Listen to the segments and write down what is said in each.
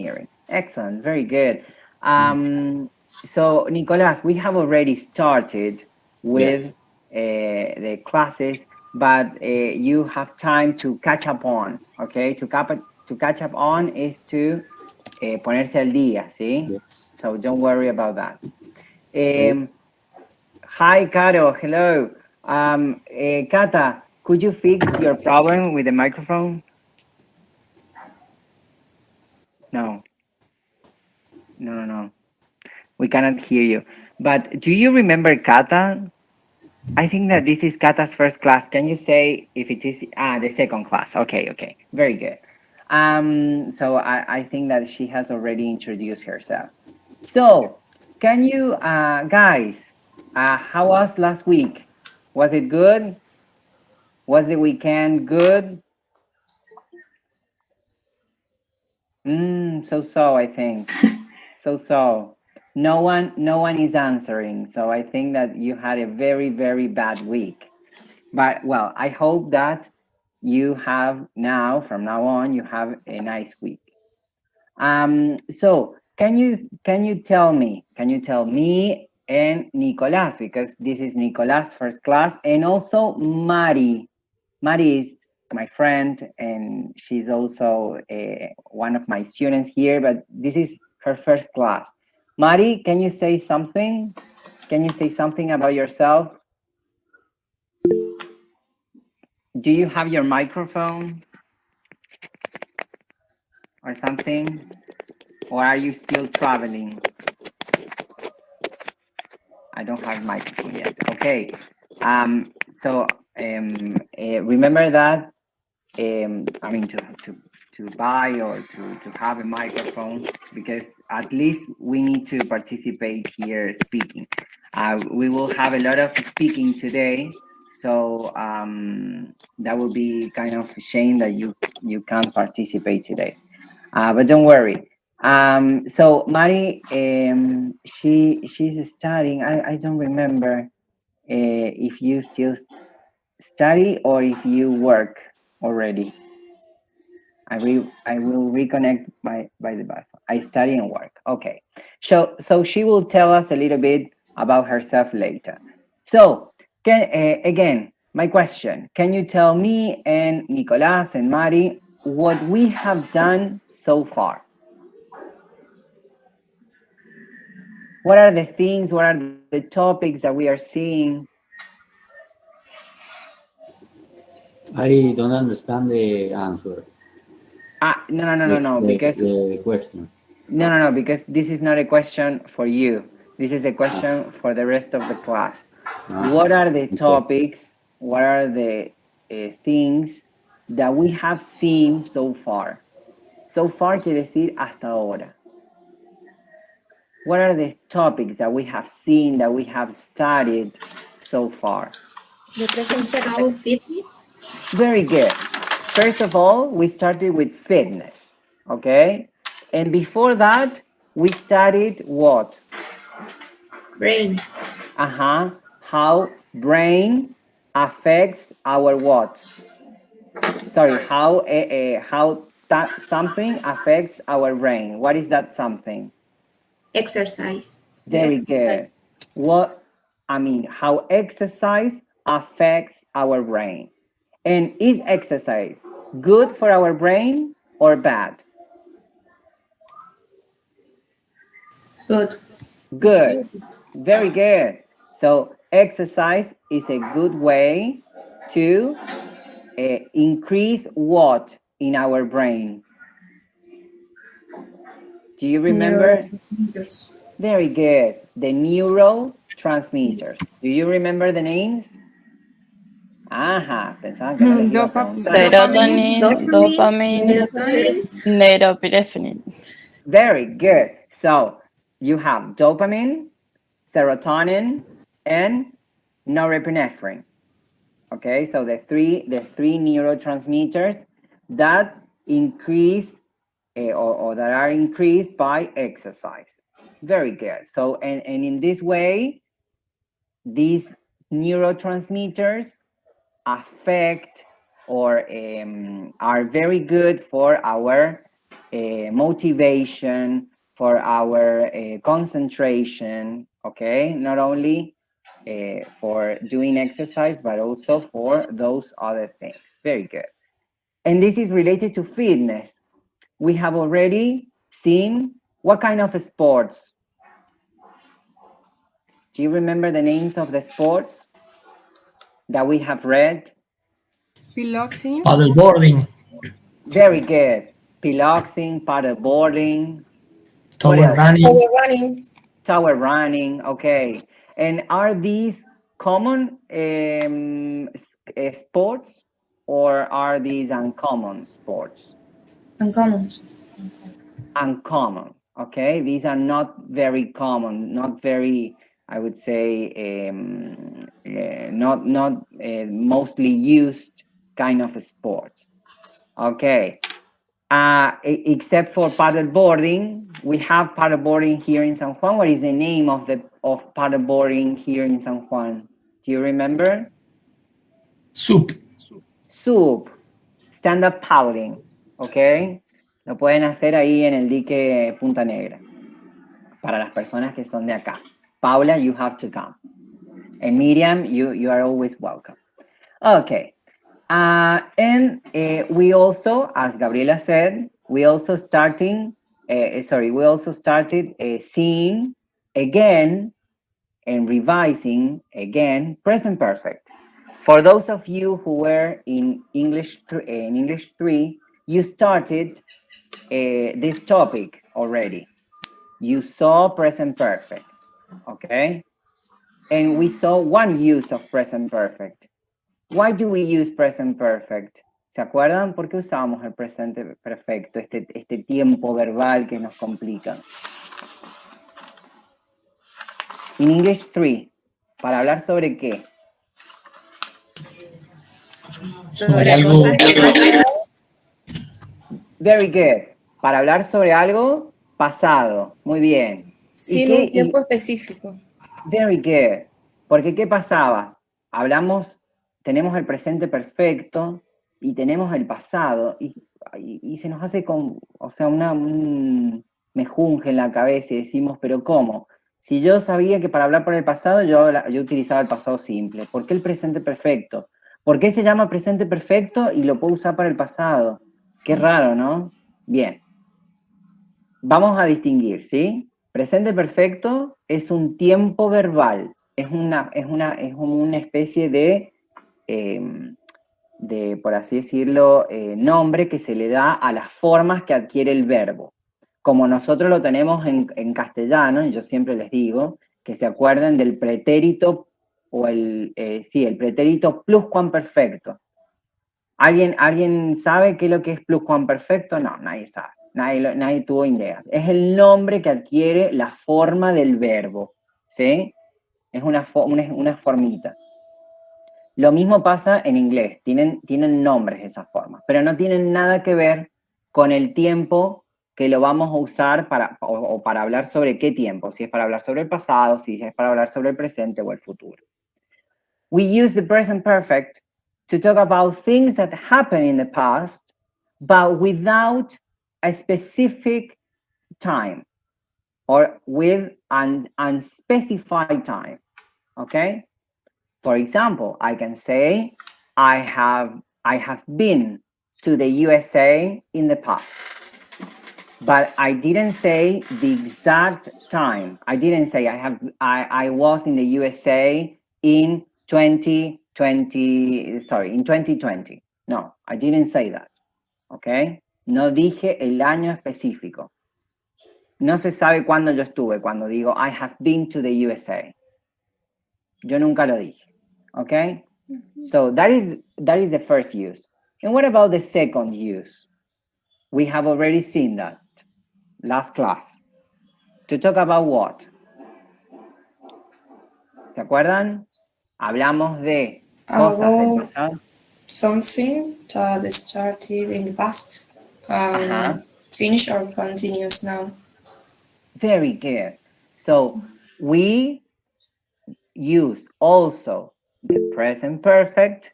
hearing. Excellent, very good. So, Nicolas, we have already started Yeah. with the classes, but you have time to catch up on, okay? To catch up on is to ponerse al día, ¿sí? Yes. So don't worry about that. Okay. Hi, Caro, hello. Kata, could you fix your problem with the microphone? No, no. We cannot hear you. But do you remember Kata? I think that this is Kata's first class. Can you say if it is the second class? Okay. Very good. So I think that she has already introduced herself. So can you guys how was last week? Was it good? Was the weekend good? So I think. So. No one is answering. So I think that you had a very, very bad week. But well, I hope that you have now, from now on, you have a nice week. So can you tell me and Nicolas, because this is Nicolas' first class, and also Mari. Mari is my friend, and she's also one of my students here, but this is her first class. Mari, can you say something? Can you say something about yourself? Do you have your microphone or something? Or are you still traveling? I don't have microphone yet. Okay. Remember that I mean to buy or to have a microphone, because at least we need to participate here speaking. We will have a lot of speaking today, so that will be kind of a shame that you can't participate today. But don't worry. So Mari, she's studying. I don't remember if you still study or if you work already. I will reconnect by the Wi-Fi. I study and work. Okay. So she will tell us a little bit about herself later. So again, my question: can you tell me and Nicolas and Mari what we have done so far? What are the things? What are the topics that we are seeing? I don't understand the answer. No, because The question. no, because this is not a question for you. This is a Ah, question for the rest of the class. ah, What are the okay. topics? What are the things that we have seen so far? So far quiere decir hasta ahora. What are the topics that we have seen, that we have studied so far? How fitness? Very good. First of all, we started with fitness, okay? And before that, we studied what? Brain. How brain affects our what? Sorry, how that something affects our brain. What is that something? Exercise. Very good. What I mean, how exercise affects our brain. And is exercise good for our brain or bad? Good. Good. Very good. So exercise is a good way to increase what in our brain? Do you remember? Neurotransmitters. Very good. The neurotransmitters. Do you remember the names? Ajá, pensaban que no les iba a preguntar. Serotonin, Dopamine. dopamine, Serotonin. norepinephrine. Very good. So you have dopamine, serotonin, and norepinephrine. Okay, so the three neurotransmitters that increase or that are increased by exercise. Very good. So and in this way, these neurotransmitters affect or are very good for our motivation, for our concentration, okay? Not only for doing exercise, but also for those other things. Very good. And this is related to fitness. We have already seen what kind of sports. Do you remember the names of the sports that we have read? Piloxing. Paddleboarding, Very good. Piloxing, paddleboarding. What tower else? running, Power running. Tower running. Okay. And are these common sports, or are these uncommon sports? Uncommon. Uncommon. Okay. These are not very common, not very, I would say, not mostly used kind of sports. Okay. Except for paddleboarding, we have paddleboarding here in San Juan. What is the name of paddleboarding here in San Juan? Do you remember? soup, SUP, stand-up paddling, ¿ok? Lo pueden hacer ahí en el dique Punta Negra, para las personas que son de acá. Paula, you have to come. And Miriam, you are always welcome. Okay. And we also, as Gabriela said, we also started seeing again and revising again present perfect. For those of you who were in English 3, you started this topic already. You saw present perfect, okay? And we saw one use of present perfect. Why do we use present perfect? ¿Se acuerdan por qué usamos el presente perfecto, este tiempo verbal que nos complica? In English 3, ¿para hablar sobre qué? sobre algo, Very good. Para hablar sobre algo pasado. Muy bien. Sin un tiempo específico. Very good. Porque ¿qué pasaba? Tenemos el presente perfecto y tenemos el pasado y se nos hace un mejunje en la cabeza y decimos, pero ¿cómo? Si yo sabía que para hablar por el pasado yo utilizaba el pasado simple, ¿por qué el presente perfecto? ¿Por qué se llama presente perfecto y lo puedo usar para el pasado? Qué raro, ¿no? Bien. Vamos a distinguir, ¿sí? Presente perfecto es un tiempo verbal, es una especie de, por así decirlo, nombre que se le da a las formas que adquiere el verbo. Como nosotros lo tenemos en castellano, y yo siempre les digo, que se acuerden del pretérito, el pretérito pluscuamperfecto. ¿Alguien sabe qué es lo que es pluscuamperfecto? No, nadie sabe. Nadie tuvo idea. Es el nombre que adquiere la forma del verbo, ¿sí? Es una formita. Lo mismo pasa en inglés. Tienen nombres esas formas, pero no tienen nada que ver con el tiempo que lo vamos a usar para hablar sobre qué tiempo. Si es para hablar sobre el pasado, si es para hablar sobre el presente o el futuro. We use the present perfect to talk about things that happened in the past, but without a specific time or with an unspecified time, okay? For example, I can say, I have been to the USA in the past, but I didn't say the exact time. I didn't say I was in the USA in 2020. No, I didn't say that, okay? No dije el año específico. No se sabe cuándo yo estuve, cuando digo I have been to the USA. Yo nunca lo dije, okay? So that is the first use. And what about the second use? We have already seen that last class. To talk about what? ¿Se acuerdan? Hablamos de cosas del pasado. Something that started in the past and finish or continues now. Very good. So we use also the present perfect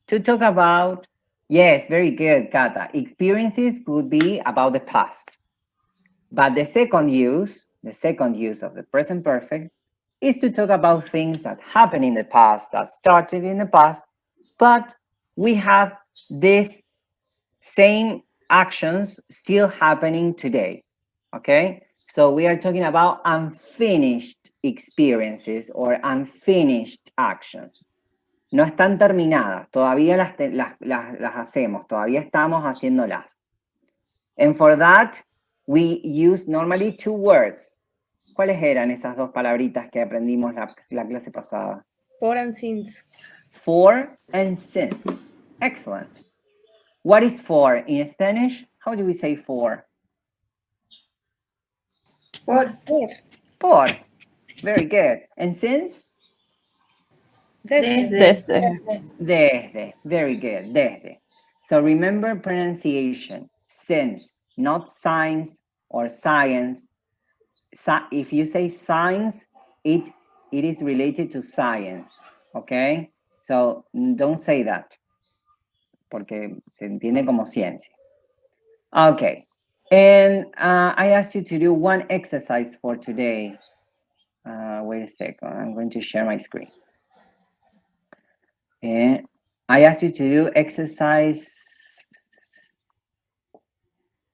to talk about Yes, very good, Kata. Experiences would be about the past. But the second use of the present perfect is to talk about things that happened in the past, that started in the past, but we have these same actions still happening today. Okay? So we are talking about unfinished experiences or unfinished actions. No están terminadas, todavía las hacemos, todavía estamos haciéndolas. And for that, we use normally two words. ¿Cuáles eran esas dos palabritas que aprendimos la clase pasada? For and since. For and since. Excellent. What is for in Spanish? How do we say for? Por. Por. Very good. And since? Desde. Desde. Very good. Desde. So remember pronunciation. Since, not science or science. If you say science, it is related to science. Okay? So don't say that. Porque se entiende como ciencia. Okay. And I asked you to do one exercise for today. Wait a second. I'm going to share my screen. And I asked you to do exercise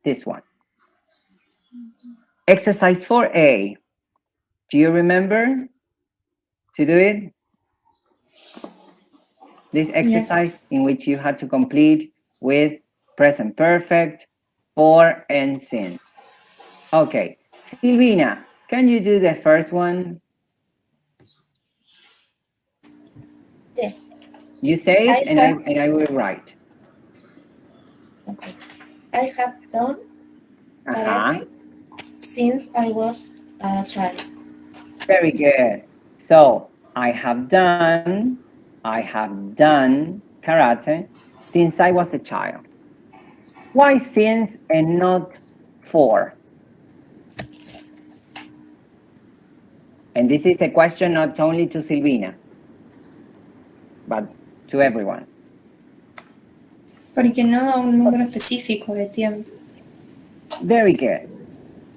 this one. Exercise 4A. Do you remember to do it? This exercise in which you had to complete with present perfect, for, and since. Okay. Silvina, can you do the first one? Yes. You say it and I will write. Okay. I have done karate since I was a child. Very good. So I have done karate since I was a child. Why since and not for? And this is a question not only to Silvina, but to everyone. Porque no da un número específico de tiempo. Very good.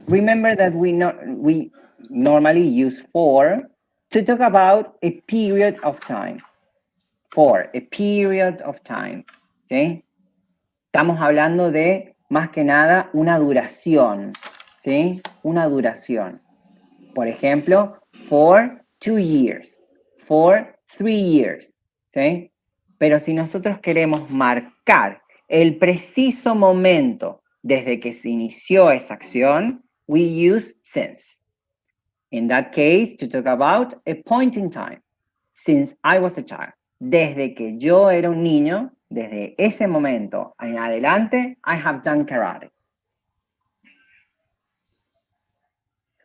Remember that we normally use for to talk about a period of time. For a period of time. ¿Sí? Estamos hablando de, más que nada, una duración. ¿Sí? Una duración. Por ejemplo, for 2 years. For 3 years. ¿Sí? Pero si nosotros queremos marcar el preciso momento desde que se inició esa acción, we use since. In that case, to talk about a point in time. Since I was a child. Desde que yo era un niño, desde ese momento en adelante, I have done karate.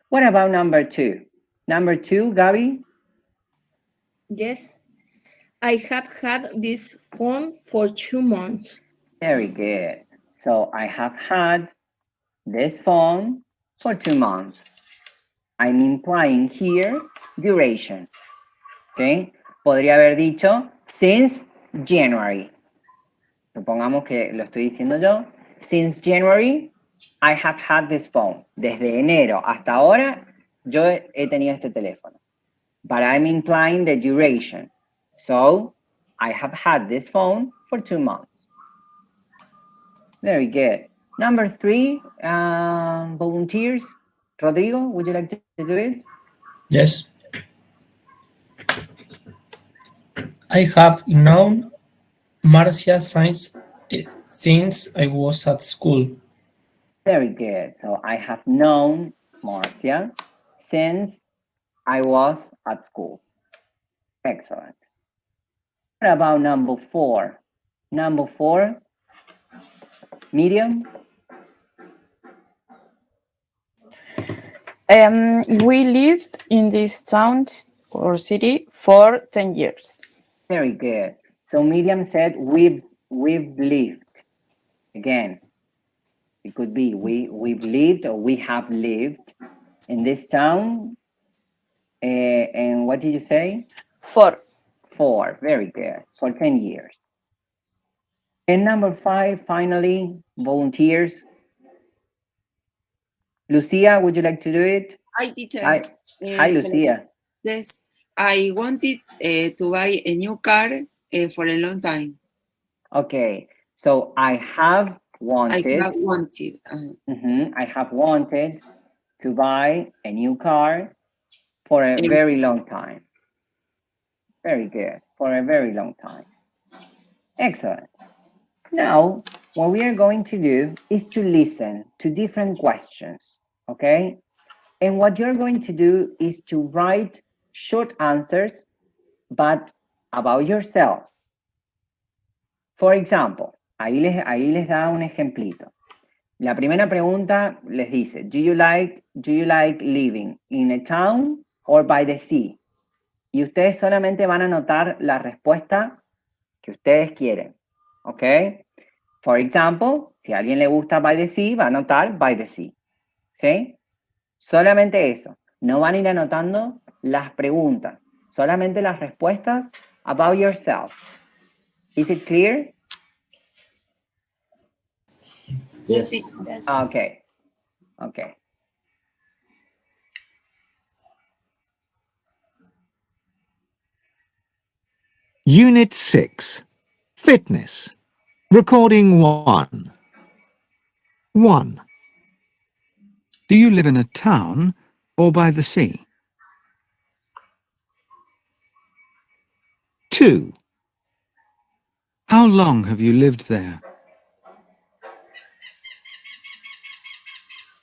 What about number 2? Number 2, Gabi? Yes. I have had this phone for 2 months. Very good. So I have had this phone for 2 months. I'm implying here duration. ¿Sí? Podría haber dicho since January. Supongamos que lo estoy diciendo yo. Since January, I have had this phone. Desde enero hasta ahora, yo he tenido este teléfono. But I'm implying the duration. So, I have had this phone for 2 months. Very good. Number 3, volunteers. Rodrigo, would you like to do it? Yes. I have known Marcia since I was at school. Very good. So I have known Marcia since I was at school. Excellent. What about number 4? Number 4, Miriam? We lived in this town or city for 10 years. Very good. So Miriam said we've lived. Again, it could be we've lived or we have lived in this town. And what did you say? For. For. Very good. For 10 years. And number 5, finally, volunteers. Lucia, would you like to do it? Hi, teacher. Hi, hi Hello. Lucia. Yes, I wanted to buy a new car for a long time. Okay, so I have wanted. I have wanted. I have wanted to buy a new car for a Eh, very long time. Very good. For a very long time. Excellent. Now, what we are going to do is to listen to different questions, okay? And what you're going to do is to write short answers, but about yourself. For example, ahí les da un ejemplito. La primera pregunta les dice, do you like living in a town or by the sea? Y ustedes solamente van a anotar la respuesta que ustedes quieren, ¿ok? For example, si a alguien le gusta by the sea, va a anotar by the sea, ¿sí? Solamente eso. No van a ir anotando las preguntas, solamente las respuestas about yourself. Is it clear? Yes. Yes. Okay. Okay. Unit 6. Fitness. Recording 1. 1. Do you live in a town or by the sea? 2. How long have you lived there?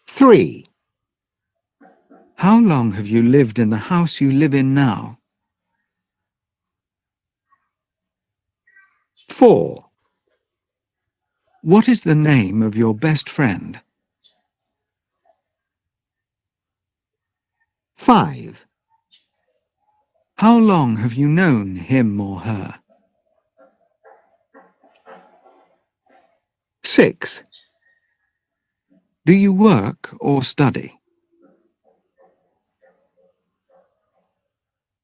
3. How long have you lived in the house you live in now? 4. What is the name of your best friend? 5. How long have you known him or her? 6. Do you work or study?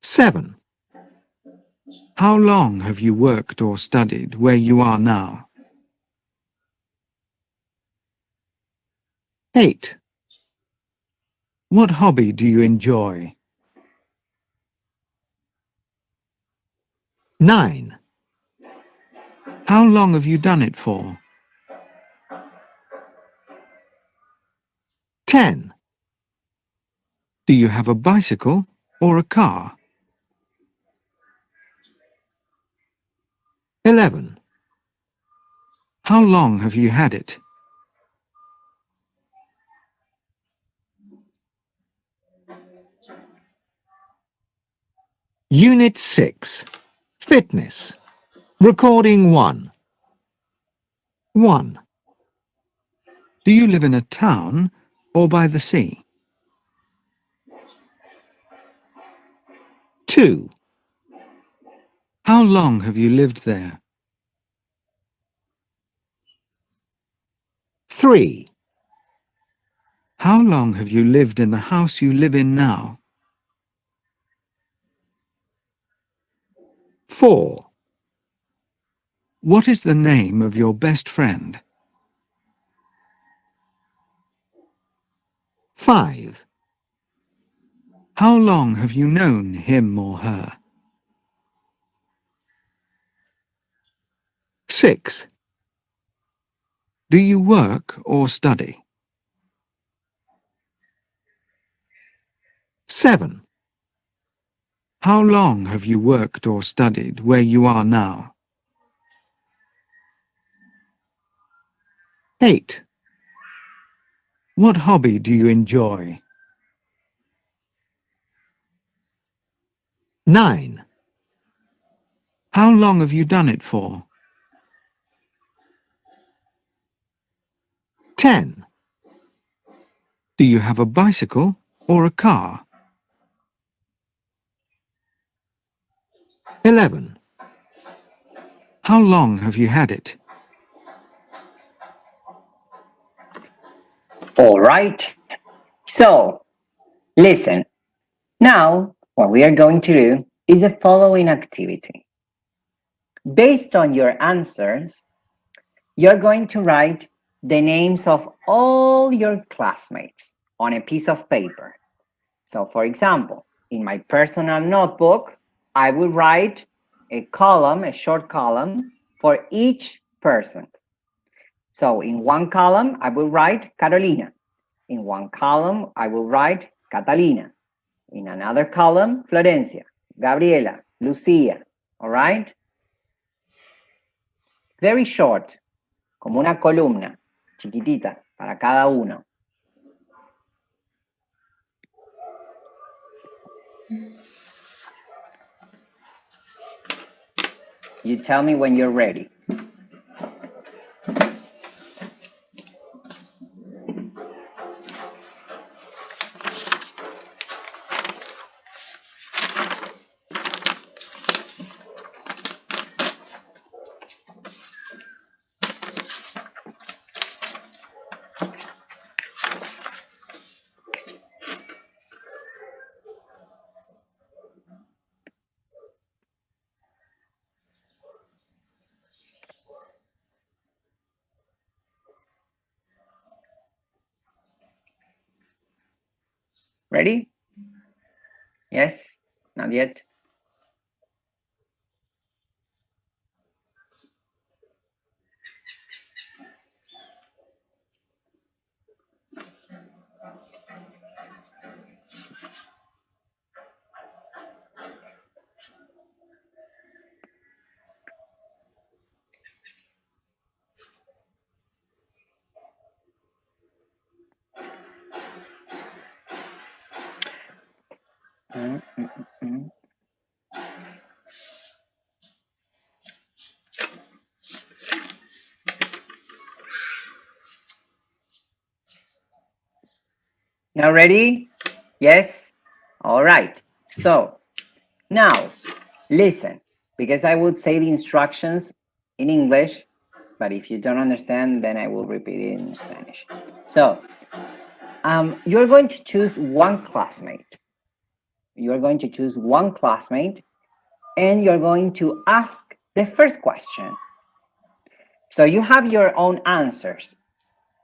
7. How long have you worked or studied where you are now? 8. What hobby do you enjoy? 9. How long have you done it for? 10. Do you have a bicycle or a car? 11. How long have you had it? Unit 6. Fitness. Recording 1. 1. Do you live in a town or by the sea? 2. How long have you lived there? 3. How long have you lived in the house you live in now? 4. What is the name of your best friend? 5. How long have you known him or her? 6. Do you work or study? 7. How long have you worked or studied where you are now? 8. What hobby do you enjoy? 9. How long have you done it for? 10. Do you have a bicycle or a car? 11. How long have you had it? All right. So, listen. Now, what we are going to do is the following activity. Based on your answers, you're going to write the names of all your classmates on a piece of paper. So for example, in my personal notebook, I will write a column, a short column for each person. So in one column, I will write Carolina. In one column, I will write Catalina. In another column, Florencia, Gabriela, Lucia. All right? Very short, como una columna, chiquitita, para cada uno. You tell me when you're ready. Ready? Yes? Not yet? Now ready? Yes? All right. So now listen, because I would say the instructions in English, but if you don't understand, then I will repeat it in Spanish. So you're going to choose one classmate. You're going to choose one classmate and you're going to ask the first question. So you have your own answers,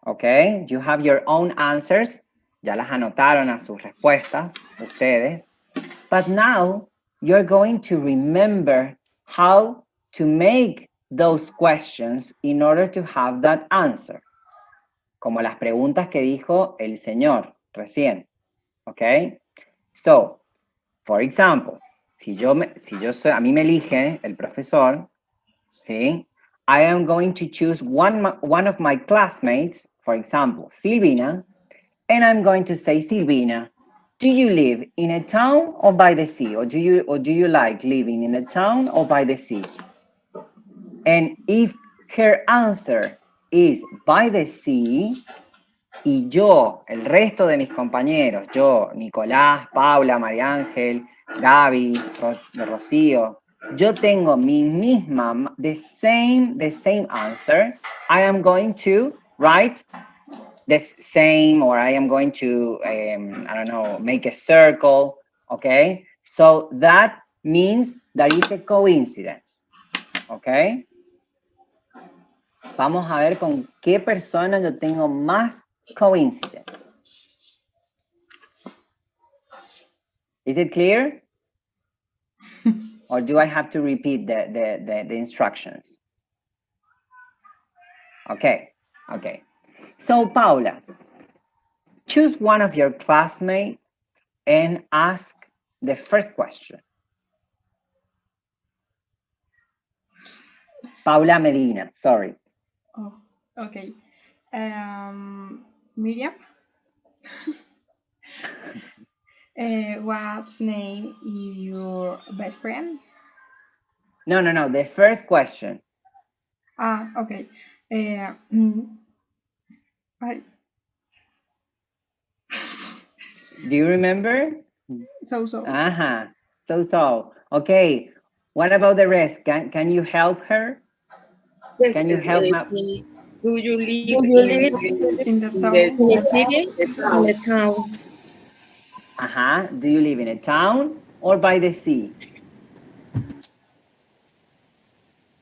okay? You have your own answers. Ya las anotaron a sus respuestas, ustedes. But now you're going to remember how to make those questions in order to have that answer. Como las preguntas que dijo el señor recién, okay? So, for example, si yo soy, a mí me elige el profesor, ¿sí? I am going to choose one of my classmates, for example, Silvina, and I'm going to say, Silvina, do you live in a town or by the sea? Or do you like living in a town or by the sea? And if her answer is by the sea, y yo, el resto de mis compañeros, yo, Nicolás, Paula, María Ángel, Gaby, Rocío, yo tengo mi misma, the same answer, I am going to write the same, or I am going to, I don't know, make a circle, okay? So that means that is a coincidence, okay? Vamos a ver con qué persona yo tengo más coincidence. Is it clear? Or do I have to repeat the instructions? Okay, okay. So Paula, choose one of your classmates and ask the first question. Paula Medina, sorry. Oh, okay. Miriam? What name is your best friend? No, the first question. Ah, okay. Do you remember? So. Uh-huh. So. Okay. What about the rest? Can you help her? Yes, Can you help her? do you live In the town? In the city? the In town? the town. Uh-huh. Do you live in a town or by the sea?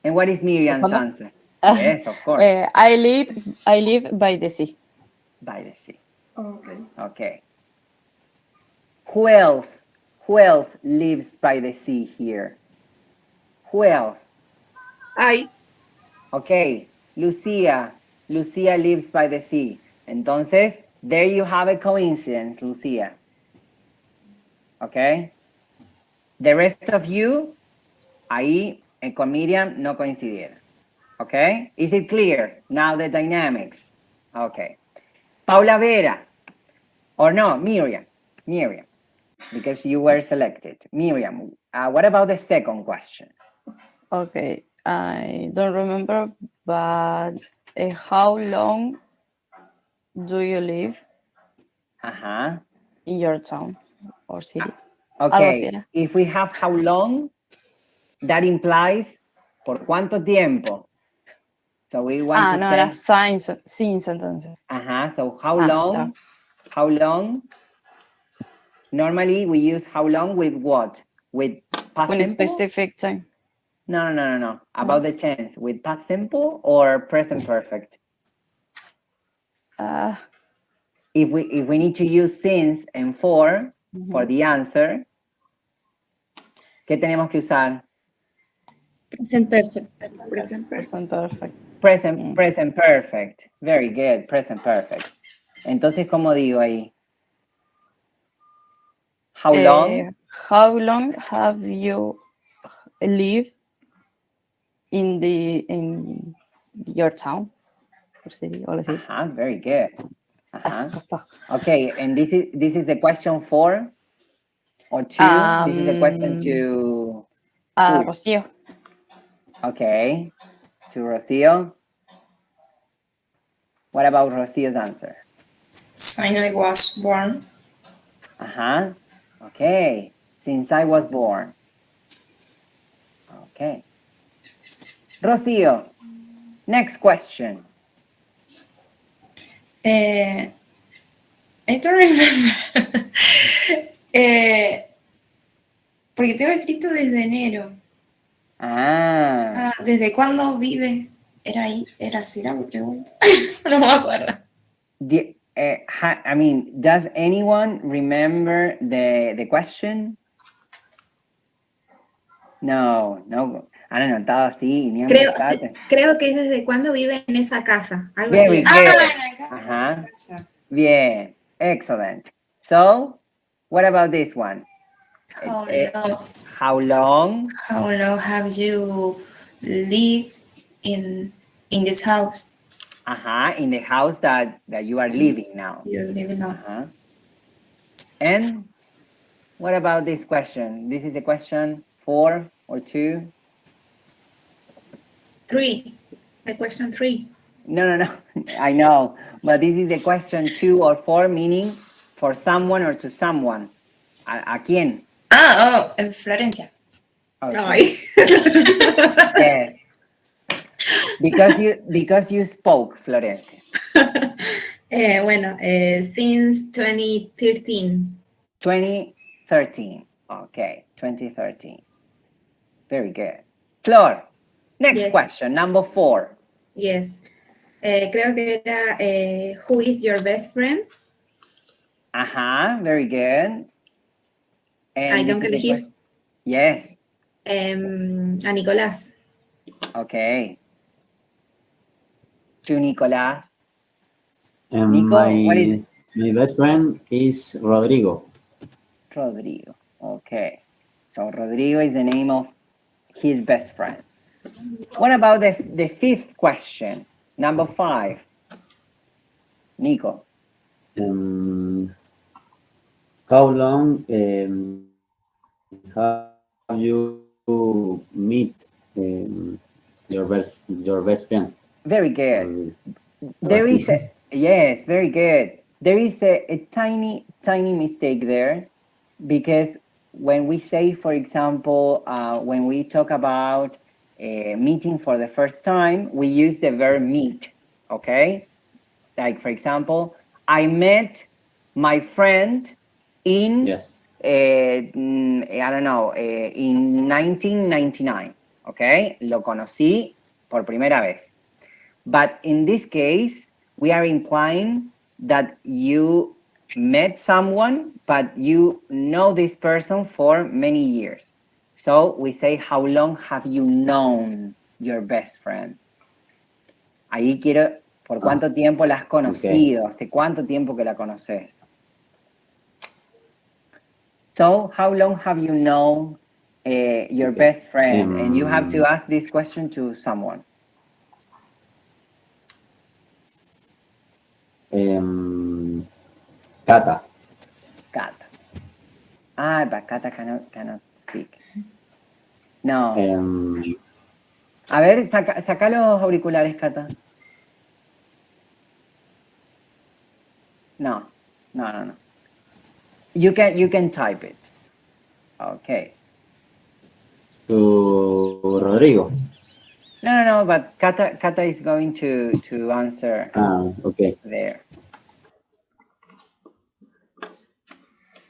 And what is Miriam's answer? Yes, of course. I live by the sea. By the sea. Okay. Okay. Who else? Who else lives by the sea here? Who else? I. Okay, Lucia. Lucia lives by the sea. Entonces, there you have a coincidence, Lucia. Okay. The rest of you, ahí con Miriam no coincidieron. Okay. Is it clear? Now the dynamics. Okay. Paula Vera. Or no, Miriam. Miriam. Because you were selected. Miriam, what about the second question? Okay, I don't remember, but how long do you live Uh-huh. in your town or city? Algo así Okay, era. if we have how long, that implies por cuánto tiempo. So we want to No, say, era since entonces. so how Ah, long, how long, normally we use how long with what? With past When a simple? specific time. No. About the tense, with past simple or present perfect? If we need to use since and for the answer, ¿qué tenemos que usar? Present perfect. Present perfect. Present perfect. Very good, present perfect. Entonces, ¿cómo digo ahí? How long? How long have you lived in your town or city or city? Very good. Okay, and this is the question 4 or 2? This is a question to who? Rocío. Okay, to Rocio. What about Rocio's answer? Since I was born. Okay, since I was born. Okay. Rocio, next question. I don't remember. Porque tengo escrito desde enero. ¿Desde cuándo vive? Era así la pregunta. No me acuerdo. I mean, does anyone remember the question? No. Han anotado así y ni han prestado. Creo que es desde cuándo vive en esa casa. Algo Very así. good. En la casa. Bien. Excellent. So, what about this one? How long? How long have you lived in this house? In the house that you are living now. You're living now. And what about this question? This is a question 4 or 2? 3. The question 3. No. I know. But this is a question 2 or 4, meaning for someone or to someone. ¿A quién? Florencia. Okay. Yes. Because you spoke, Florencia. Bueno, since 2013. 2013. Okay, 2013. Very good. Flor, next question, number 4. Yes. Creo que era who is your best friend? Very good. And tengo que elegir. Yes. A Nicolás. Okay. To Nicolás. Nico, what is it? My best friend is Rodrigo. Rodrigo. Okay. So Rodrigo is the name of his best friend. What about the 5th question? Number 5. Nico. How long have you meet your best friend? Very good. There is yes, very good. There is a tiny mistake there, because when we say, for example, when we talk about meeting for the first time, we use the verb meet, okay? Like, for example, I met my friend in, I don't know, in 1999, okay? Lo conocí por primera vez. But in this case, we are implying that you met someone, but you know this person for many years. So we say, how long have you known your best friend? Ahí quiero, ¿por cuánto tiempo la has conocido? ¿Hace cuánto tiempo que la conoces? So, how long have you known your best friend? And you have to ask this question to someone. Cata. Cata. Ah, but Cata cannot speak. No. A ver, saca los auriculares, Cata. No. You can type it. Okay. To Rodrigo. No, but Kata is going to answer Okay. there.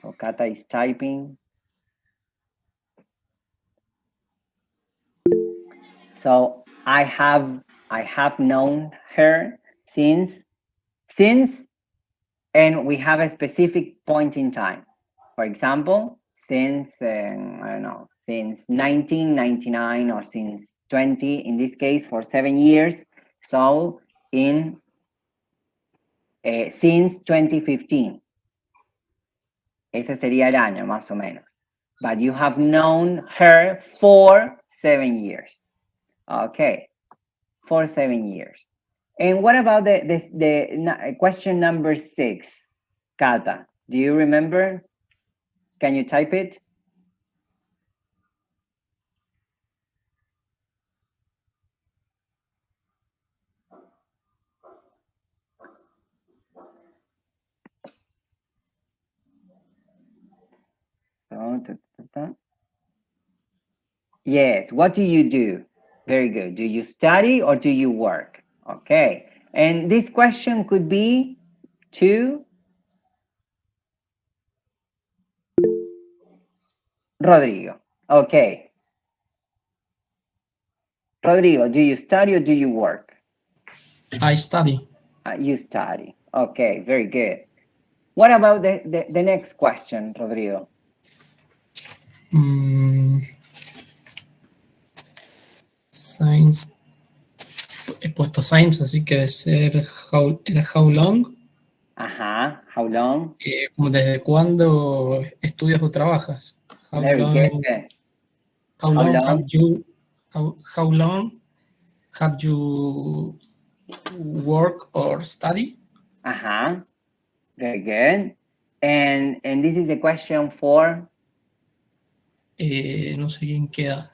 So Kata is typing. So I have known her since, and we have a specific point in time. For example, since I don't know, since 1999 or since 20, in this case for 7 years. So in since 2015. Ese sería el año, más o menos. But you have known her for 7 years. Okay, for 7 years. And what about the question number 6, Kata? Do you remember? Can you type it? Yes, what do you do? Very good. Do you study or do you work? Okay. And this question could be to Rodrigo. Okay. Rodrigo, do you study or do you work? I study. You study. Okay, very good. What about the next question, Rodrigo? Science. He puesto science, así que debe ser how long. Ajá, how long? Como desde cuándo estudias o trabajas. Very good. How long have you work or study? Ajá, very good. And this is a question for? No sé quién queda.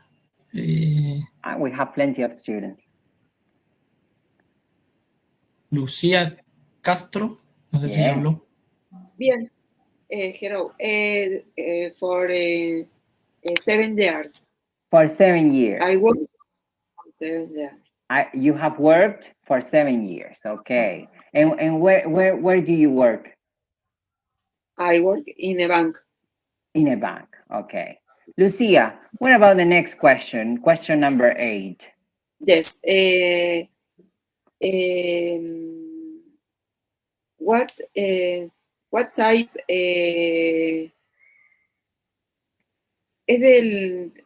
We have plenty of students. Lucía Castro, no sé si Yeah. habló. Bien. Hello. For 7 years. For 7 years. I work for 7 years. You have worked for 7 years. Okay. And where do you work? I work in a bank. In a bank. Okay. Lucia, what about the next question? Question number 8. Yes. What type es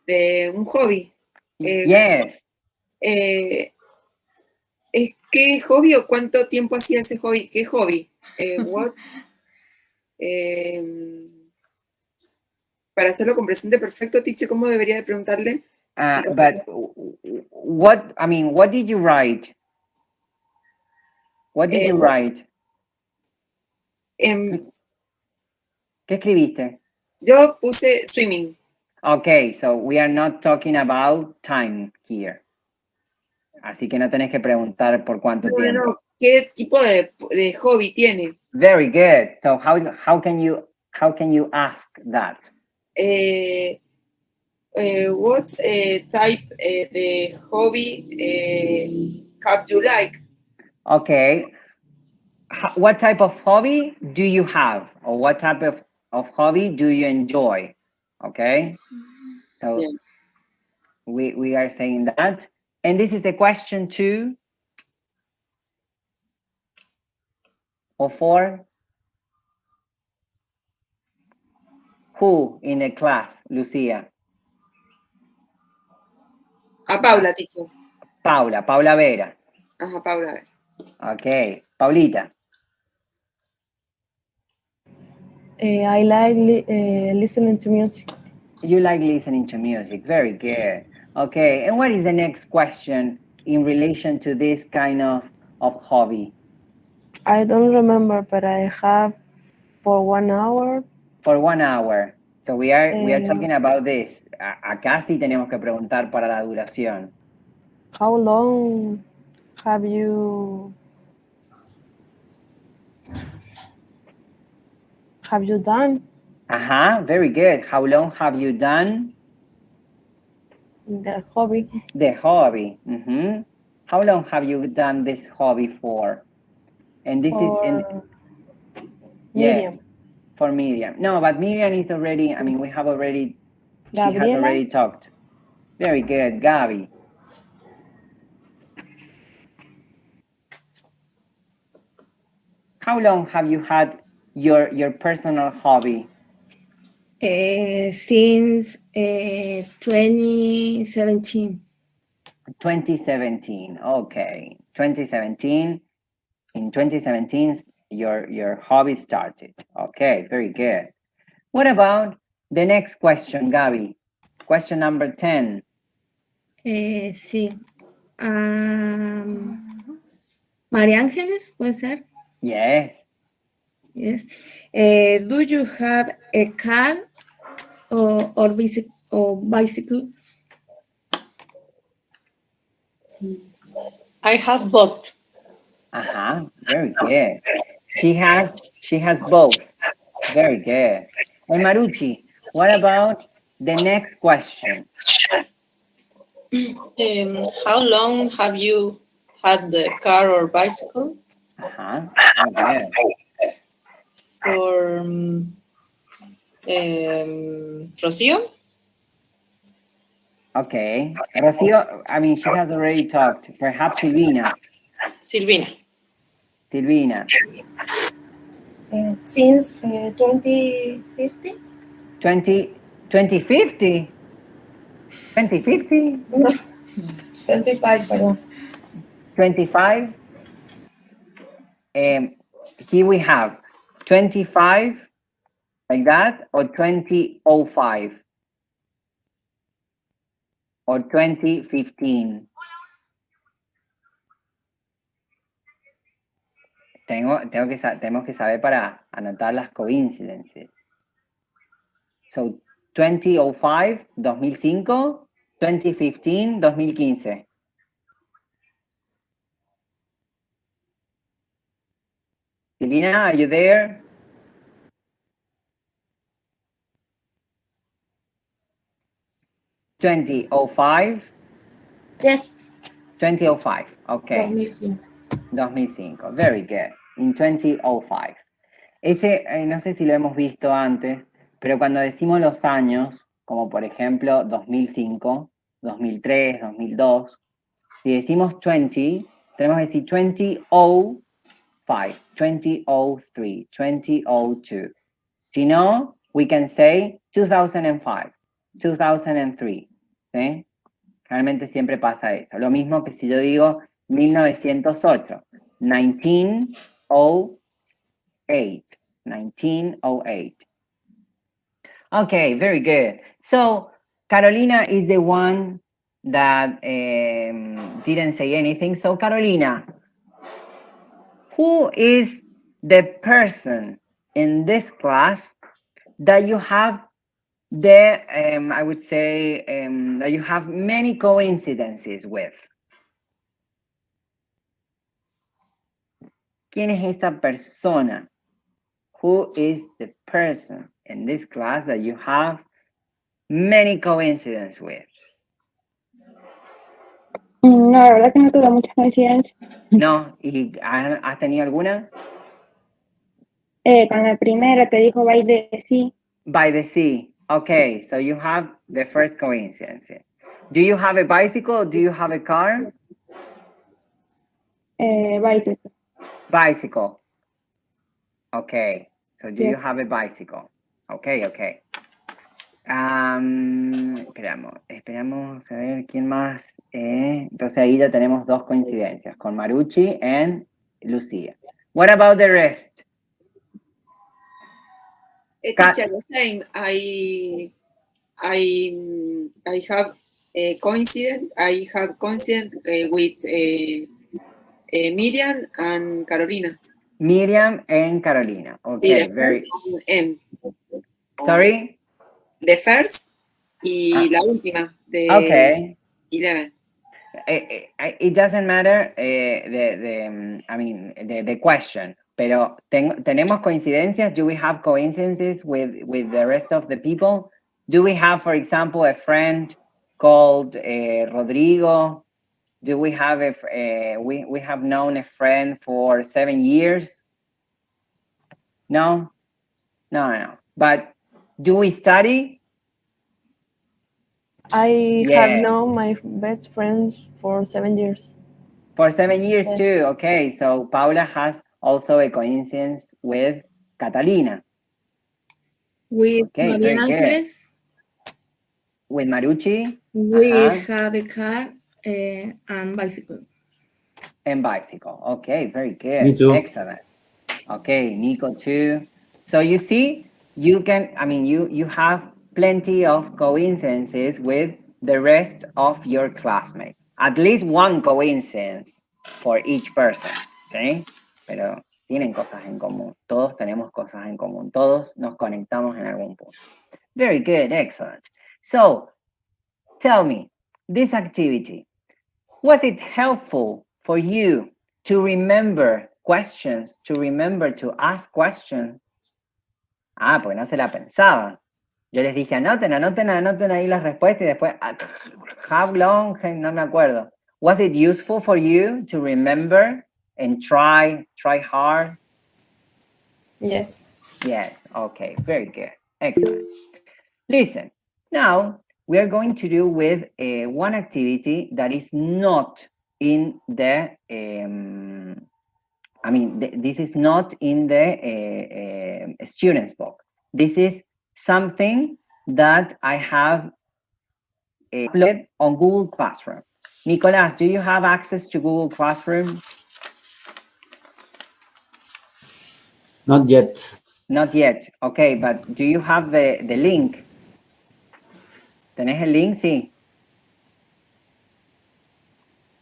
de un hobby? Yes. ¿Qué hobby o cuánto tiempo hacía ese hobby? ¿Qué hobby? What? Para hacerlo con presente perfecto, Tiche, ¿cómo debería de preguntarle? But what did you write? What did you write? ¿Qué escribiste? Yo puse swimming. Okay, so we are not talking about time here. Así que no tenés que preguntar por cuánto tiempo. No, ¿qué tipo de hobby tiene? Very good. So how can you ask that? What type the hobby have you like? Okay. What type of hobby do you have? Or what type of hobby do you enjoy? Okay. So yeah. we are saying that. And this is the question too. or 4? Who in the class, Lucia? A Paula, teacher. Paula Vera. Ajá, Paula. Okay, Paulita. I like listening to music. You like listening to music. Very good. Okay, and what is the next question in relation to this kind of hobby? I don't remember, but I have for 1 hour. For 1 hour. So we are talking about this. Acá sí tenemos que preguntar para la duración. How long have you done Very good. How long have you done the hobby? the hobby? How long have you done this hobby for? And this is Miriam. yes, for Miriam. No, but Miriam is already, I mean, we have already, she has Gabriela? already talked. Very good, Gabi. How long have you had your personal hobby? Since 2017. 2017. Okay, 2017. In 2017, your hobby started. Okay, very good. What about the next question, Gabi? Question number 10. Sí. María Ángeles, ¿puede ser? Yes. Yes. Do you have a car or bicycle? I have both. Very good. She has both. Very good. And Marucci, what about the next question? How long have you had the car or bicycle? Very good. For Rocio? Okay. Rocio, I mean, she has already talked. Perhaps Silvina. Silvina. Silvina. Since 2050? 2050? 2050? 25, perdón. 25? Here we have 25, like that, or 2005? Or 2015? Tenemos que saber para anotar las coincidences. So, 2005, 2005, 2015, 2015. Silvina, are you there? ¿2005? Yes. 2005, okay. 2005. 2005, very good. In 2005. Ese, no sé si lo hemos visto antes, pero cuando decimos los años, como por ejemplo 2005, 2003, 2002, si decimos 20, tenemos que decir 2005, 2003, 2002. Si no, we can say 2005, 2003. ¿Sí? Realmente siempre pasa eso. Lo mismo que si yo digo 1908, 1908, 1908. Okay, very good. So Carolina is the one that didn't say anything. So Carolina, who is the person in this class that you have I would say that you have many coincidences with? ¿Quién es esta persona? Who is the person in this class that you have many coincidences with? No, la verdad que no tuve muchas coincidencias. No, ¿y has tenido alguna? Con el primero te dijo by the sea. By the sea. Okay, so you have the first coincidence. Do you have a bicycle? Do you have a car? Bicycle. Bicycle. Okay. So do you Yes. have a bicycle? Okay, okay. Esperamos a ver quién más. Entonces ahí ya tenemos dos coincidencias, con Marucci and Lucía. What about the rest? Teacher, the same. I have a coincidence. I have coincidence with Miriam and Carolina. Miriam and Carolina. Okay, The very. first and M. Sorry? The first y la última de Okay. 11. It doesn't matter the question, pero tenemos coincidencias. Do we have coincidences with the rest of the people? Do we have, for example, a friend called Rodrigo? Do we have we have known a friend for 7 years? No, no. But do we study? I Yeah. have known my best friends for 7 years. For 7 years Yes. too. Okay, so Paula has also a coincidence with Catalina. With Okay, Maria very good. Angeles, With Marucci we have a car and bicycle. and bicycle. Okay, very good. Me too. Excellent. Okay, Nico too. So you see, you can, you have plenty of coincidences with the rest of your classmates. At least one coincidence for each person, ¿sí? Pero tienen cosas en común. Todos tenemos cosas en común. Todos nos conectamos en algún punto. Very good, excellent. So, tell me, this activity, was it helpful for you to remember questions, to remember to ask questions? Ah, pues no se la pensaban. Yo les dije, anoten ahí las respuestas y después, how long, no me acuerdo. Was it useful for you to remember and try hard? Yes. Yes, okay, very good, excellent. Listen, now we are going to do with one activity that is not in the, this is not in the student's book. This is something that I have uploaded on Google Classroom. Nicolas, do you have access to Google Classroom? Not yet. Not yet. Okay, but do you have the link? ¿Tenés el link? Sí.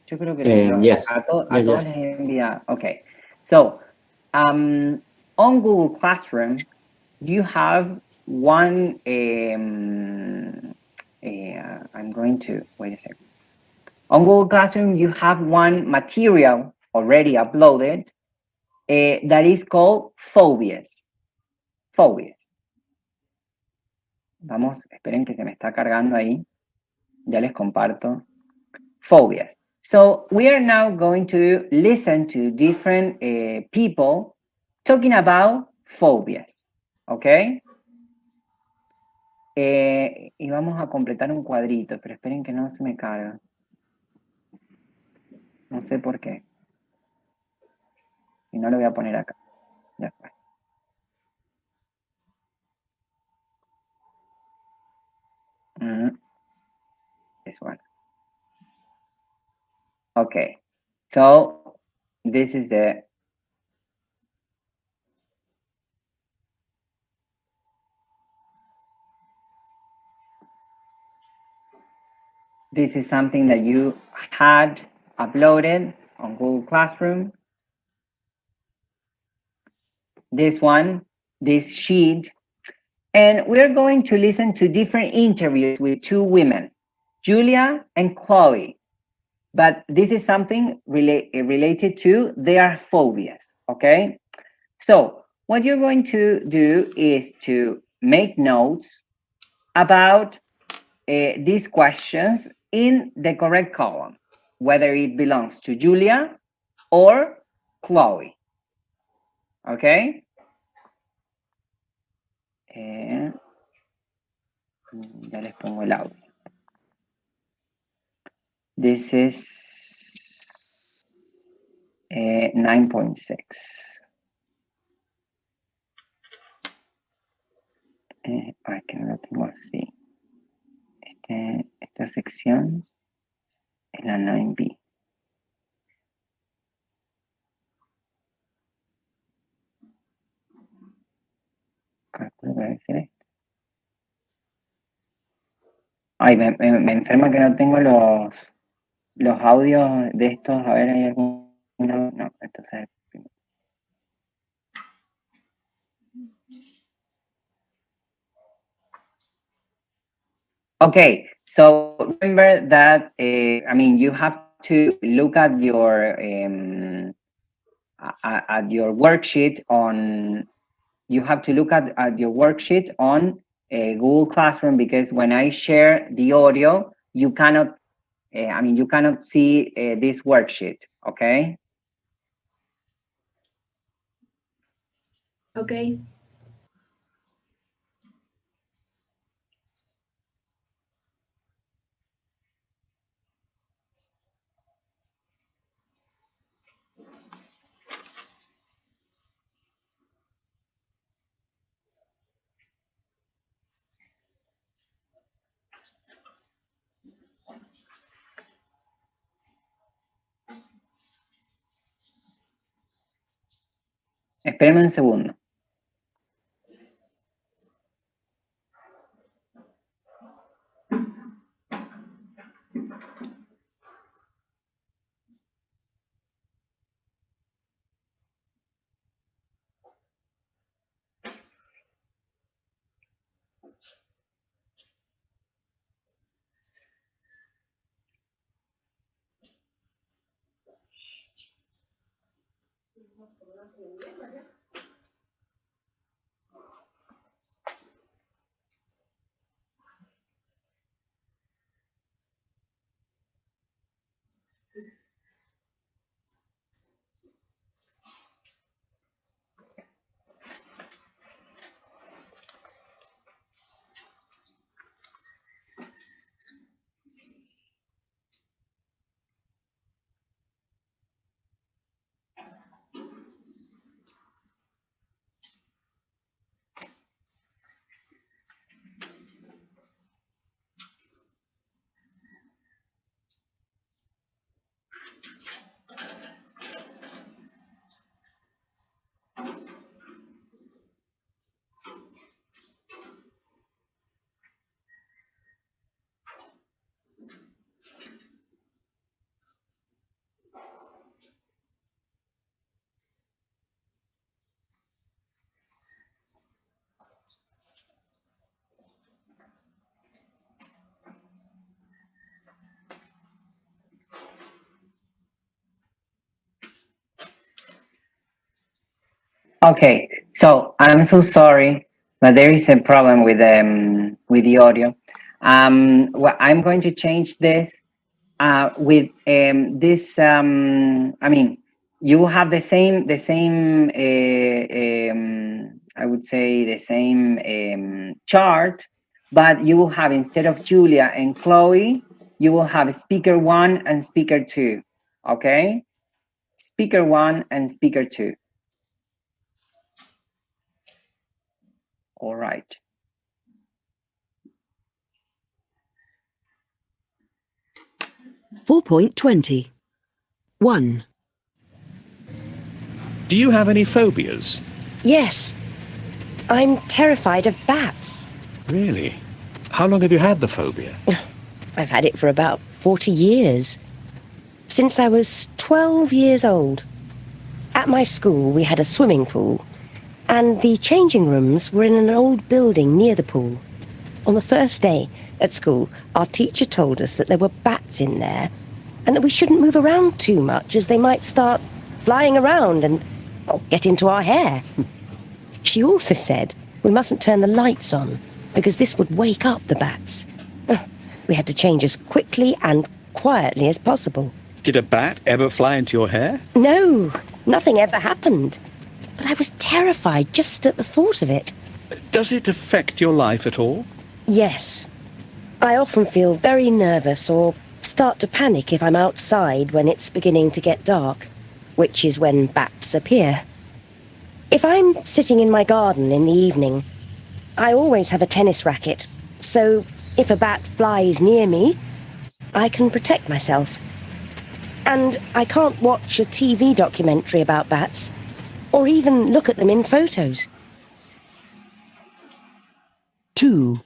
Yo creo que Yes. a todos Yes. les he enviado. Okay. So, on Google Classroom, you have one, I'm going to, wait a second. On Google Classroom, you have one material already uploaded that is called phobias. Phobias. Vamos, esperen que se me está cargando ahí. Ya les comparto. Phobias. So we are now going to listen to different people talking about phobias. Okay? Y vamos a completar un cuadrito, pero esperen que no se me carga. No sé por qué. Y no lo voy a poner acá. Ya fue. This one. Okay. So this is the this is something that you had uploaded on Google Classroom. This one, this sheet. And we're going to listen to different interviews with two women, Julia and Chloe. But this is something related to their phobias, okay? So what you're going to do is to make notes about these questions in the correct column, whether it belongs to Julia or Chloe, okay? Ya les pongo el audio. This is 9.6. tengo así. Esta sección es la 9B. Calculo que debe ser esto. Ay, me enferma que no tengo los audios de estos. A ver, ¿hay alguno? No, esto es el primero. Okay, so remember that, I mean, you have to look at your worksheet on, you have to look at your worksheet on Google Classroom, because when I share the audio, you cannot, you cannot see this worksheet, okay? Okay. Espérame un segundo. Okay, so I'm so sorry, but there is a problem with the audio. Well, I'm going to change this with this. You have the same. I would say the same chart, but you will have, instead of Julia and Chloe, you will have speaker 1 and speaker 2. Okay, speaker 1 and speaker 2. All right. .20. 1. Do you have any phobias? Yes. I'm terrified of bats. Really? How long have you had the phobia? I've had it for about 40 years. Since I was 12 years old. At my school, we had a swimming pool, and the changing rooms were in an old building near the pool. On the first day at school, our teacher told us that there were bats in there, and that we shouldn't move around too much, as they might start flying around and get into our hair. She also said we mustn't turn the lights on, because this would wake up the bats. We had to change as quickly and quietly as possible. Did a bat ever fly into your hair? No, nothing ever happened. But I was terrified just at the thought of it. Does it affect your life at all? Yes. I often feel very nervous or start to panic if I'm outside when it's beginning to get dark, which is when bats appear. If I'm sitting in my garden in the evening, I always have a tennis racket, so if a bat flies near me, I can protect myself. And I can't watch a TV documentary about bats, or even look at them in photos. 2.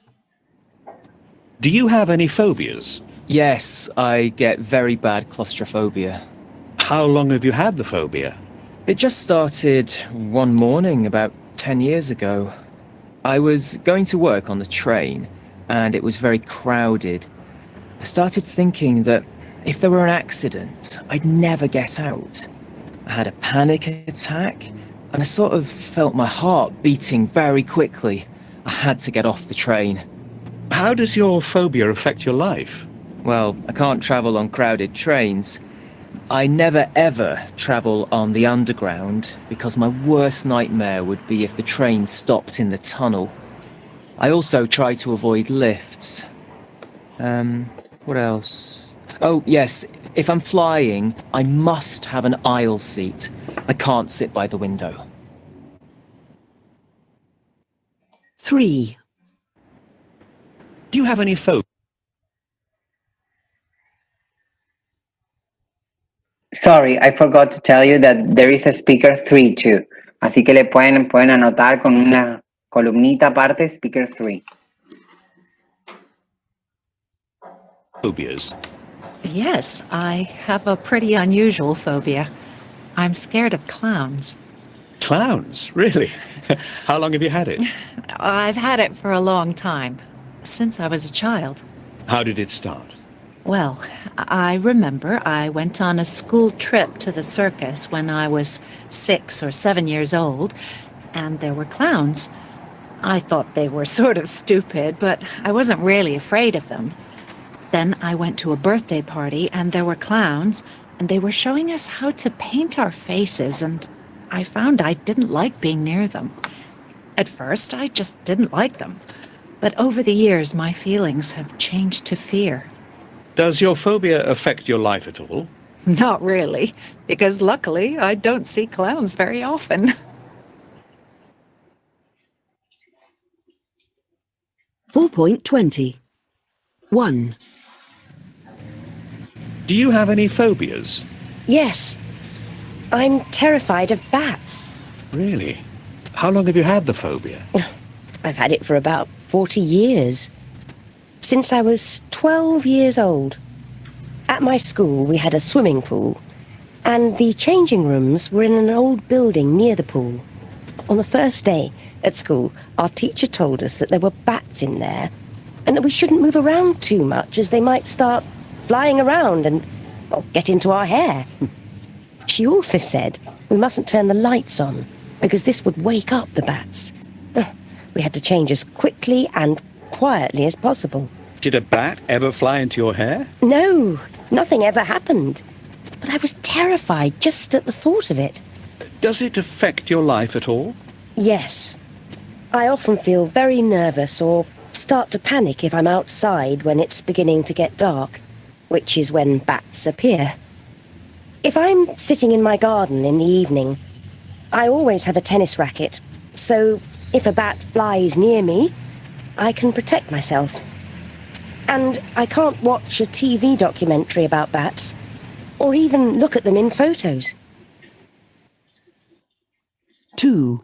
Do you have any phobias? Yes, I get very bad claustrophobia. How long have you had the phobia? It just started one morning about 10 years ago. I was going to work on the train, and it was very crowded. I started thinking that if there were an accident, I'd never get out. I had a panic attack, and I sort of felt my heart beating very quickly. I had to get off the train. How does your phobia affect your life? Well, I can't travel on crowded trains. I never ever travel on the underground because my worst nightmare would be if the train stopped in the tunnel. I also try to avoid lifts. What else? Oh, yes, if I'm flying, I must have an aisle seat. I can't sit by the window. 3. Do you have any phobias? Sorry, I forgot to tell you that there is a speaker 3 too. Así que le pueden anotar con una columnita aparte, speaker 3. Phobias. Yes, I have a pretty unusual phobia. I'm scared of clowns. Clowns? Really? How long have you had it? I've had it for a long time, since I was a child. How did it start? Well, I remember I went on a school trip to the circus when I was 6 or 7 years old, and there were clowns. I thought they were sort of stupid, but I wasn't really afraid of them. Then I went to a birthday party, and there were clowns, and they were showing us how to paint our faces, and I found I didn't like being near them. At first, I just didn't like them. But over the years, my feelings have changed to fear. Does your phobia affect your life at all? Not really, because luckily I don't see clowns very often. 4.20. 1. Do you have any phobias? Yes. I'm terrified of bats. Really? How long have you had the phobia? I've had it for about 40 years. Since I was 12 years old. At my school, we had a swimming pool, and the changing rooms were in an old building near the pool. On the first day at school, our teacher told us that there were bats in there, and that we shouldn't move around too much as they might start flying around and get into our hair. She also said we mustn't turn the lights on, because this would wake up the bats. We had to change as quickly and quietly as possible. Did a bat ever fly into your hair? No, nothing ever happened. But I was terrified just at the thought of it. Does it affect your life at all? Yes. I often feel very nervous or start to panic if I'm outside when it's beginning to get dark, which is when bats appear. If I'm sitting in my garden in the evening, I always have a tennis racket, so if a bat flies near me, I can protect myself. And I can't watch a TV documentary about bats, or even look at them in photos. 2.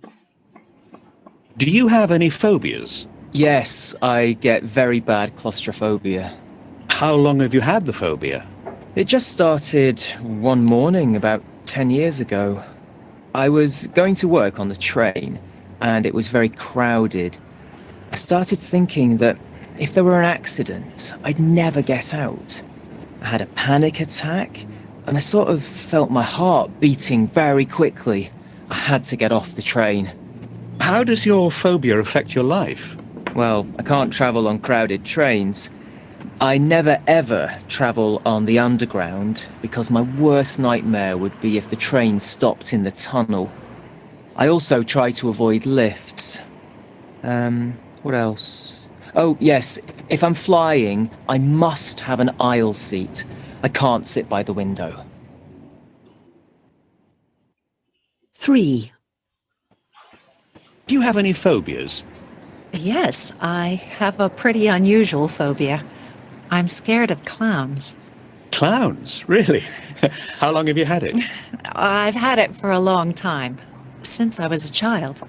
Do you have any phobias? Yes, I get very bad claustrophobia. How long have you had the phobia? It just started one morning about 10 years ago. I was going to work on the train, and it was very crowded. I started thinking that if there were an accident, I'd never get out. I had a panic attack, and I sort of felt my heart beating very quickly. I had to get off the train. How does your phobia affect your life? Well, I can't travel on crowded trains. I never ever travel on the underground because my worst nightmare would be if the train stopped in the tunnel. I also try to avoid lifts. What else? Oh, yes, if I'm flying, I must have an aisle seat. I can't sit by the window. 3. Do you have any phobias? Yes, I have a pretty unusual phobia. I'm scared of clowns. Clowns? Really? How long have you had it? I've had it for a long time, since I was a child.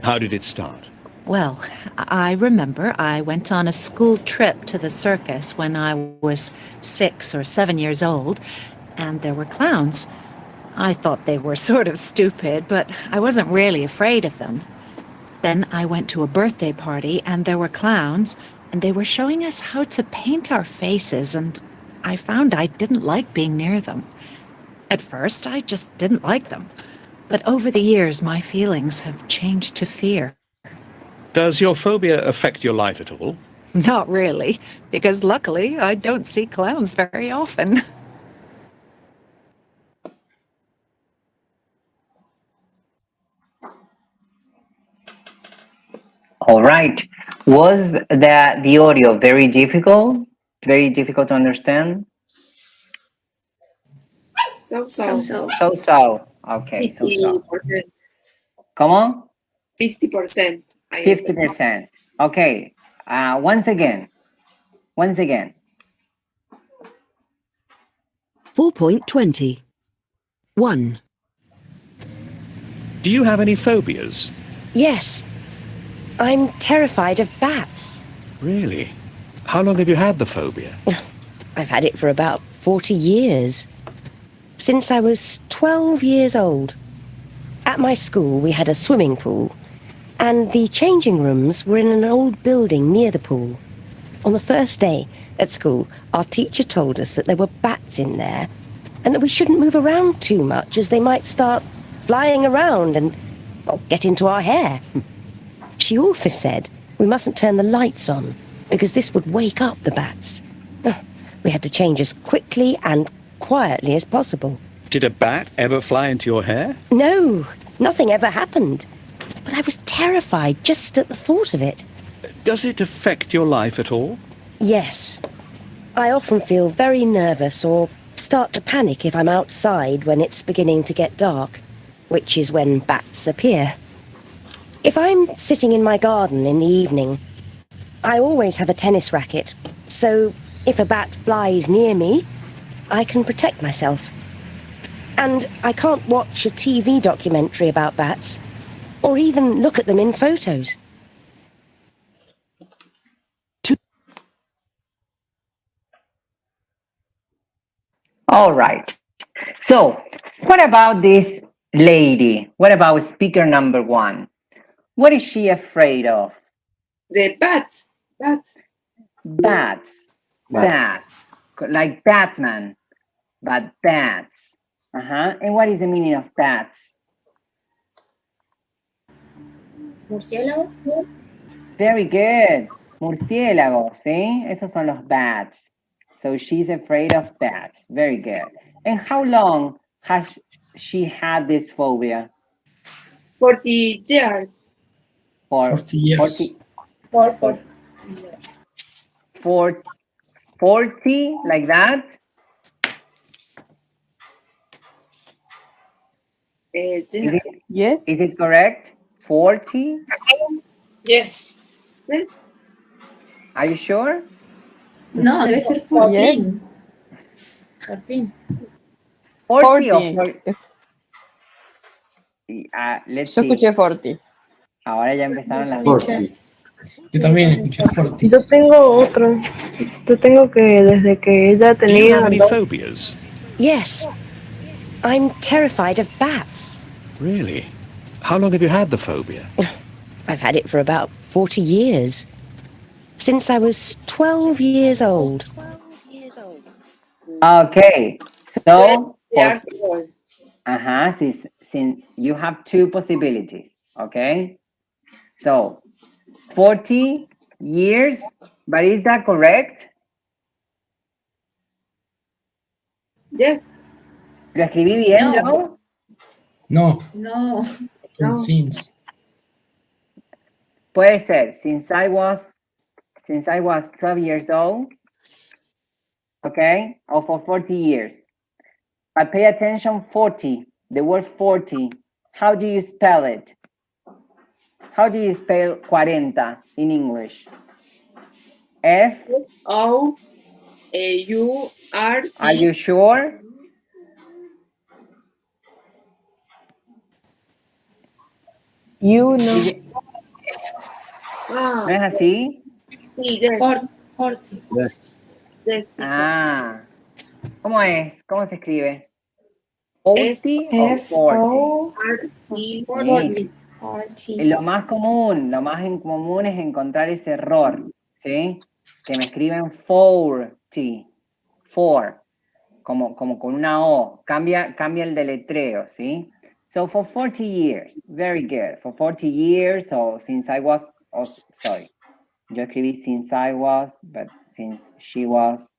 How did it start? Well, I remember I went on a school trip to the circus when I was 6 or 7 years old, and there were clowns. I thought they were sort of stupid, but I wasn't really afraid of them. Then I went to a birthday party, and there were clowns, and they were showing us how to paint our faces, and I found I didn't like being near them. At first, I just didn't like them. But over the years, my feelings have changed to fear. Does your phobia affect your life at all? Not really, because luckily I don't see clowns very often. All right. Was the audio very difficult? Very difficult to understand? So. So. Okay, so. 50%. Come on? 50%. 50%. Okay. Once again. 4.20. 1. Do you have any phobias? Yes. I'm terrified of bats. Really? How long have you had the phobia? I've had it for about 40 years. Since I was 12 years old. At my school, we had a swimming pool, and the changing rooms were in an old building near the pool. On the first day at school, our teacher told us that there were bats in there, and that we shouldn't move around too much as they might start flying around and get into our hair. She also said we mustn't turn the lights on, because this would wake up the bats. We had to change as quickly and quietly as possible. Did a bat ever fly into your hair? No, nothing ever happened. But I was terrified just at the thought of it. Does it affect your life at all? Yes. I often feel very nervous or start to panic if I'm outside when it's beginning to get dark, which is when bats appear. If I'm sitting in my garden in the evening, I always have a tennis racket, so if a bat flies near me, I can protect myself. And I can't watch a TV documentary about bats, or even look at them in photos. All right. So, what about this lady? What about speaker number 1? What is she afraid of? The bats. Bats. Like Batman, but bats. And what is the meaning of bats? Murciélago. Very good. Murciélagos, ¿sí? Esos son los bats. So she's afraid of bats. Very good. And how long has she had this phobia? 40 years. 40 years. 40, like that? Yes. Is it correct? 40? Yes. Are you sure? No, debe ser 14. Yes. 14. 40 or 40. 40? Let's Yo see. escuché 40. Ahora ya empezaron las 40. Yo también escuché 40. Yo tengo otro. Yo tengo que desde que ella Do you tenía have any 2. phobias? Yes. I'm terrified of bats. Really? How long have you had the phobia? I've had it for about 40 years. Since I was 12 years old. Okay, so Years old. since you have 2 possibilities, okay? So 40 years, but is that correct? Yes. ¿Lo escribí bien, no? No, since. Puede ser, since I was 12 years old, okay, or for 40 years. But pay attention, 40, the word 40, how do you spell it? How do you spell 40 in English? F-O-U-R-T. Are you sure? You know. ¿No es así? Sí, yes. 40. Yes. Yes, teacher. Ah, ¿cómo es? ¿Cómo se escribe? 40 o 40. F-O-R-T. Sí. Lo más en común es encontrar ese error, ¿sí? Que me escriben 40, como con una O, cambia el deletreo, ¿sí? So for 40 years, very good. For 40 years, or since I was, sorry, yo escribí since I was, but since she was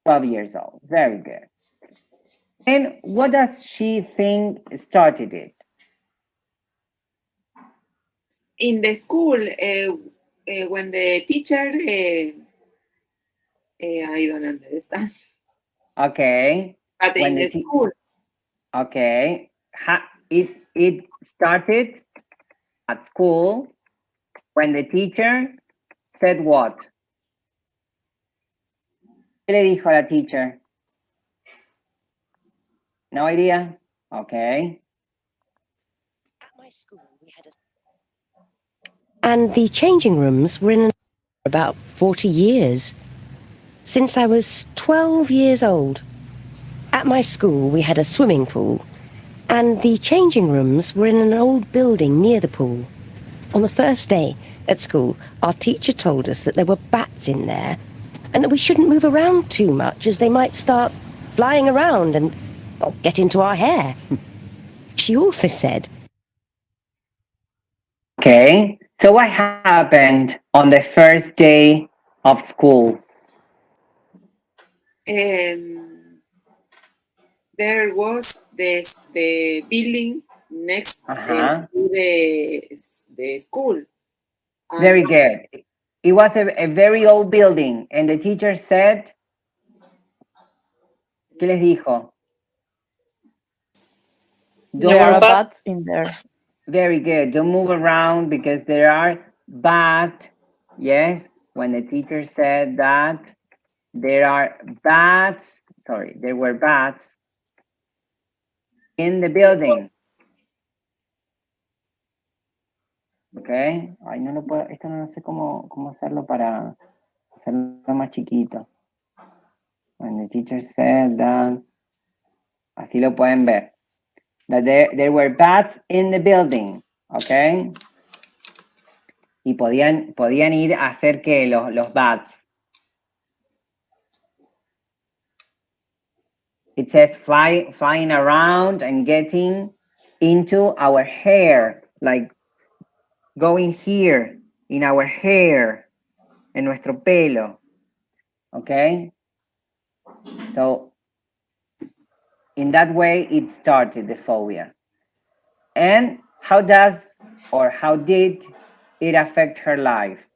12 years old, very good. And what does she think started it? In the school, when the teacher, I don't understand. Okay. But When in the school. Okay. It started at school when the teacher said what? ¿Qué le dijo a la teacher? No idea? Okay. At my school, we had and the changing rooms were in about 40 years. Since I was 12 years old. At my school, we had a swimming pool, and the changing rooms were in an old building near the pool. On the first day at school, our teacher told us that there were bats in there, and that we shouldn't move around too much as they might start flying around and get into our hair. She also said, Okay. So what happened on the first day of school? There was the building next to the school. Very good. It was a very old building, and the teacher said, ¿qué les dijo? There are bats in there. Very good. Don't move around because there are bats. Yes, when the teacher said that, there were bats in the building. Okay. Ay, no lo puedo, esto no sé cómo hacerlo para hacerlo más chiquito. When the teacher said that, así lo pueden ver. That there were bats in the building, okay? Y podían ir a hacer que los bats. It says flying around and getting into our hair, like going here in our hair, en nuestro pelo, okay? So in that way, it started the phobia. And how did it affect her life?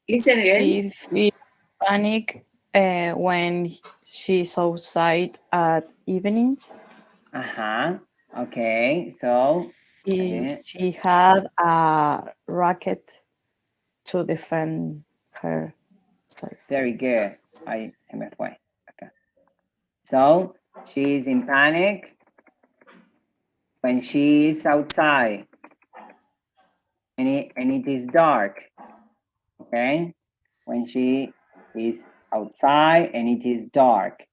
Listen again. She feels panic when she's outside at evenings. Okay, so she had a racket to defend herself. Very good. Se me fue. Okay. So she's in panic when she's outside and it is dark. Okay, when she is outside and it is dark,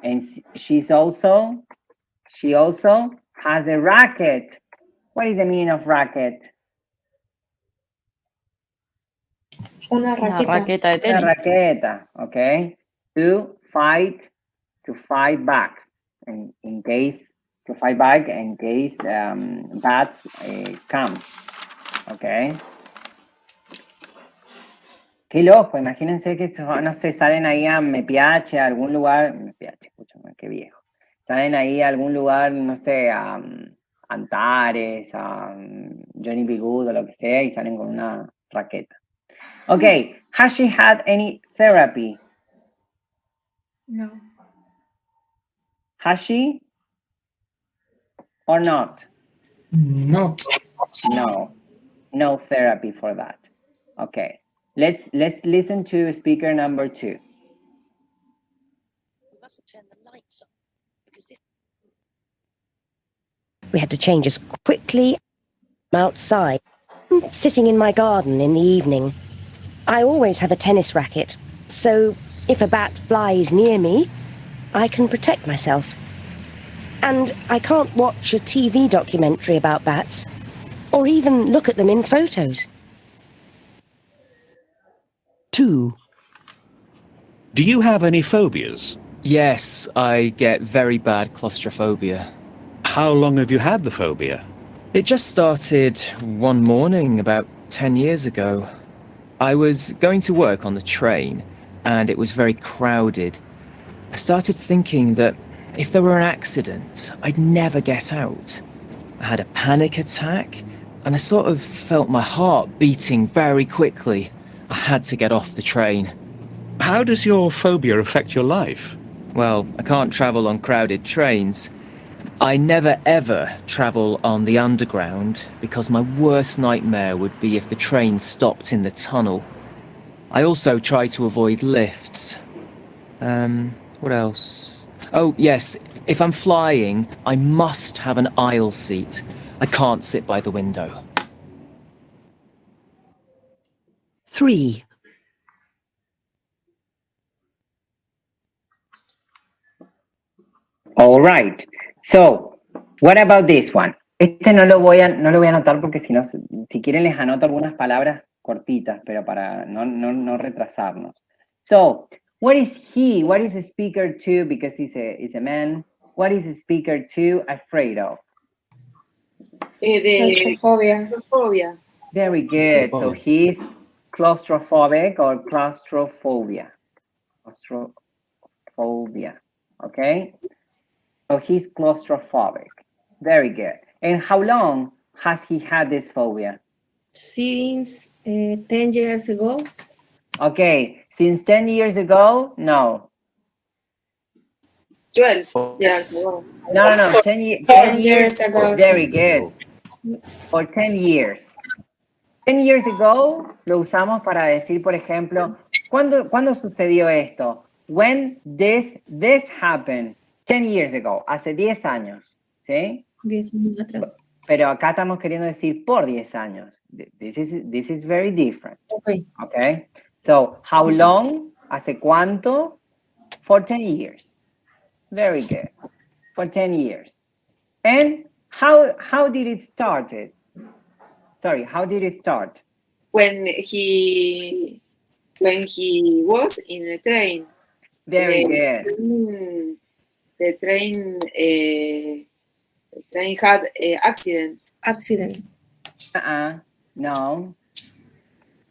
and she also has a racket. What is the meaning of racket? Una raqueta. De tenis. Una raqueta, okay, to fight back in case bats come, okay. Qué loco, imagínense que no sé, salen ahí a Mepiache, a algún lugar, Mepiache, escúchame, qué viejo. Salen ahí a algún lugar, no sé, a Antares, a Johnny B. Good o lo que sea, y salen con una raqueta. Okay, has she had any therapy? No. Has she? Or not? Not. No. No therapy for that. Okay. Let's listen to speaker number 2. We mustn't turn the lights on because this. We had to change as quickly outside, sitting in my garden in the evening. I always have a tennis racket, so if a bat flies near me, I can protect myself. And I can't watch a TV documentary about bats, or even look at them in photos. 2. Do you have any phobias? Yes, I get very bad claustrophobia. How long have you had the phobia? It just started one morning about 10 years ago. I was going to work on the train, and it was very crowded. I started thinking that if there were an accident, I'd never get out. I had a panic attack, and I sort of felt my heart beating very quickly. I had to get off the train. How does your phobia affect your life? Well, I can't travel on crowded trains. I never ever travel on the underground because my worst nightmare would be if the train stopped in the tunnel. I also try to avoid lifts. What else? Oh, yes, if I'm flying, I must have an aisle seat. I can't sit by the window. 3. All right. So, what about this one? Este no lo voy a anotar porque si quieren les anoto algunas palabras cortitas, pero para no retrasarnos. So, what is he? What is speaker 2? Because he's a man. What is speaker 2 afraid of? Claustrophobia. Very good. So he's claustrophobic or claustrophobia. Claustrophobia. Okay. So he's claustrophobic. Very good. And how long has he had this phobia? Since 10 years ago. Okay. Since 10 years ago? No. 12 years ago. No. 10 years ago. Very good. For 10 years. 10 years ago lo usamos para decir, por ejemplo, ¿cuándo sucedió esto? When this happened? 10 years ago, hace 10 años, ¿sí? 10 años atrás. Pero acá estamos queriendo decir por 10 años. This is very different. Okay. So, how long? ¿Hace cuánto? For 10 years. Very good. For 10 years. And how did it start? Sorry, how did it start? When he was in a train. Very good. The train had an accident. No.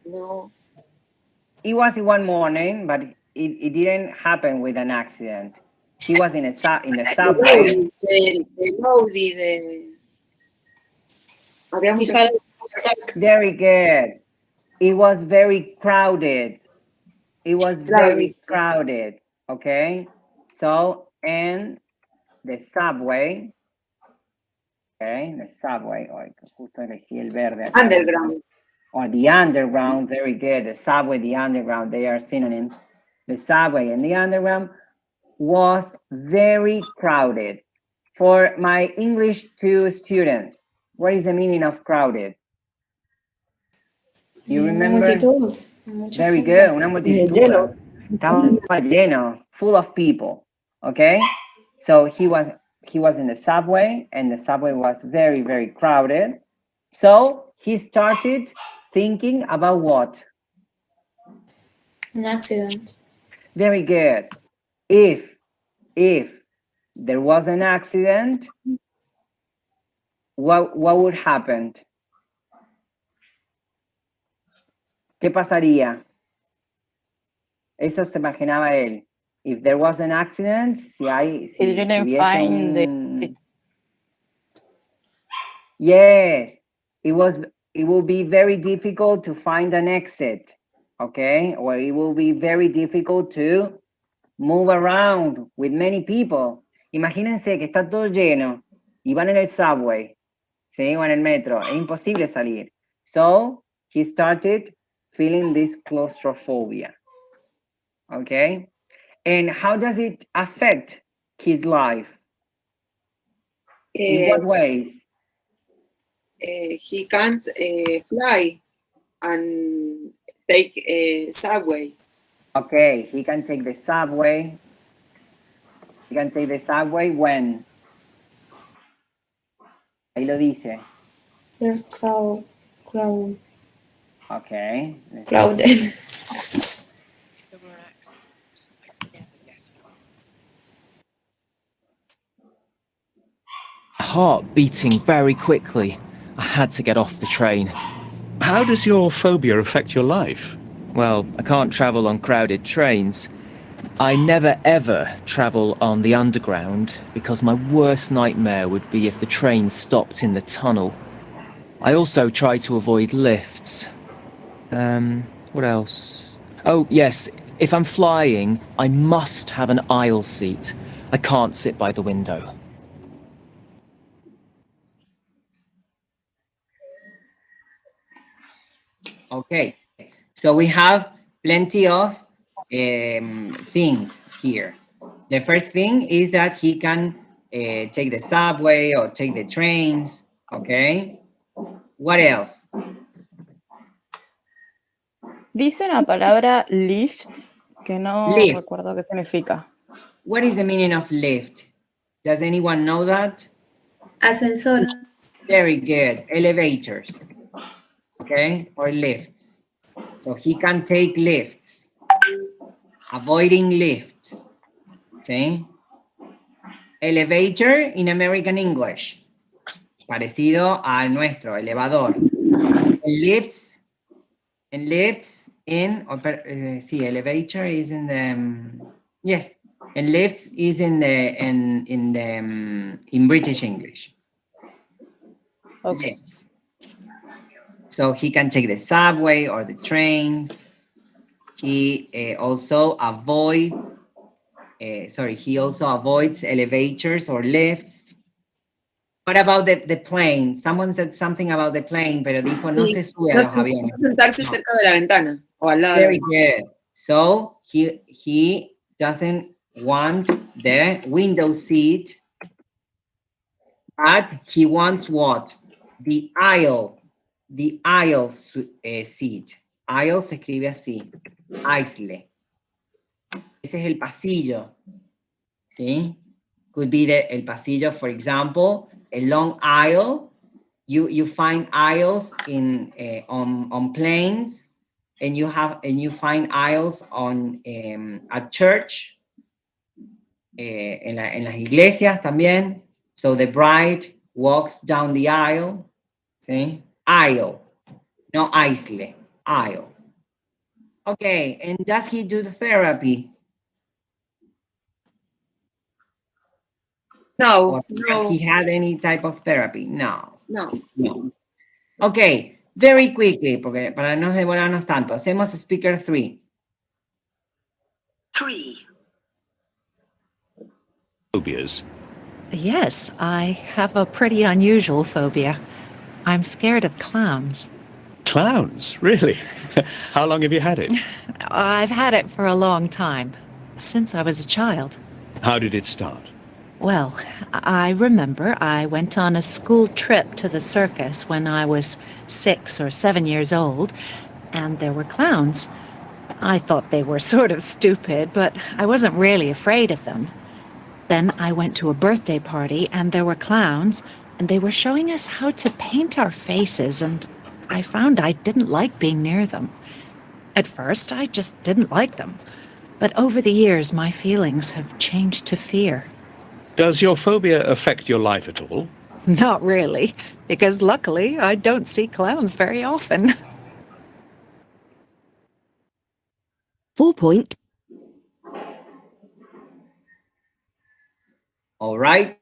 No. It was one morning, but it didn't happen with an accident. He was in the subway. Very good. It was very crowded. Okay. So, and the subway. Okay, the subway. Justo elegí el verde acá. Underground. Or the underground. Very good. The subway, the underground, they are synonyms. The subway and the underground was very crowded. For my English 2 students, what is the meaning of crowded? You remember? Multitud. Very good. Una multitud. Estaba lleno, full of people. Okay? So he was in the subway, and the subway was very, very crowded. So he started thinking about what? An accident. Very good. If there was an accident, what would happen? ¿Qué pasaría? Eso se imaginaba él. If there was an accident, He didn't find it. Yes, it will be very difficult to find an exit, okay? Or it will be very difficult to move around with many people. Imagínense que está todo lleno y van en el subway, ¿sí? O en el metro. Es imposible salir. So, he started feeling this claustrophobia. Okay? And how does it affect his life? In what ways? He can't fly and take a subway. Okay, he can take the subway. He can take the subway when? Ahí lo dice. There's crowd. Okay. Crowded. Heart beating very quickly. I had to get off the train. How does your phobia affect your life? Well, I can't travel on crowded trains. I never ever travel on the underground because my worst nightmare would be if the train stopped in the tunnel. I also try to avoid lifts. What else? Oh, yes, if I'm flying, I must have an aisle seat. I can't sit by the window. Okay, so we have plenty of things here. The first thing is that he can take the subway or take the trains, okay? What else? Dice una palabra lift que no Lift. recuerdo qué significa. What is the meaning of lift? Does anyone know that? Ascensor. Very good. Elevators, okay, or lifts. So he can take lifts. Avoiding lifts. ¿Sí? Elevator in American English. Parecido al nuestro, elevador. Lifts in, sí, elevator is in the, yes, and lifts is in British English. Okay. Lifts. So he can take the subway or the trains. He also avoids elevators or lifts. What about the plane? Someone said something about the plane, pero dijo no se sube a los aviones. Sentarse cerca de la ventana o al lado. Very good. So he doesn't want the window seat, but he wants what? The aisle seat. Aisle se escribe así. Aisle. Ese es el pasillo. ¿Sí? Could be el pasillo, for example, a long aisle. You find aisles in on planes, and you find aisles on at church, en las iglesias también. So the bride walks down the aisle. ¿Sí? Aisle, no aisle, aisle. Okay, and does he do the therapy? No, Or no. has he had any type of therapy? No. No. Okay, very quickly, porque para no demorarnos tanto, hacemos speaker 3. 3. Phobias. Yes, I have a pretty unusual phobia. I'm scared of clowns. Clowns? Really? How long have you had it? I've had it for a long time, since I was a child. How did it start? Well, I remember I went on a school trip to the circus when I was 6 or 7 years old, and there were clowns. I thought they were sort of stupid, but I wasn't really afraid of them. Then I went to a birthday party, and there were clowns, and they were showing us how to paint our faces, and I found I didn't like being near them. At first, I just didn't like them. But over the years, my feelings have changed to fear. Does your phobia affect your life at all? Not really, because luckily I don't see clowns very often. 4 point. All right.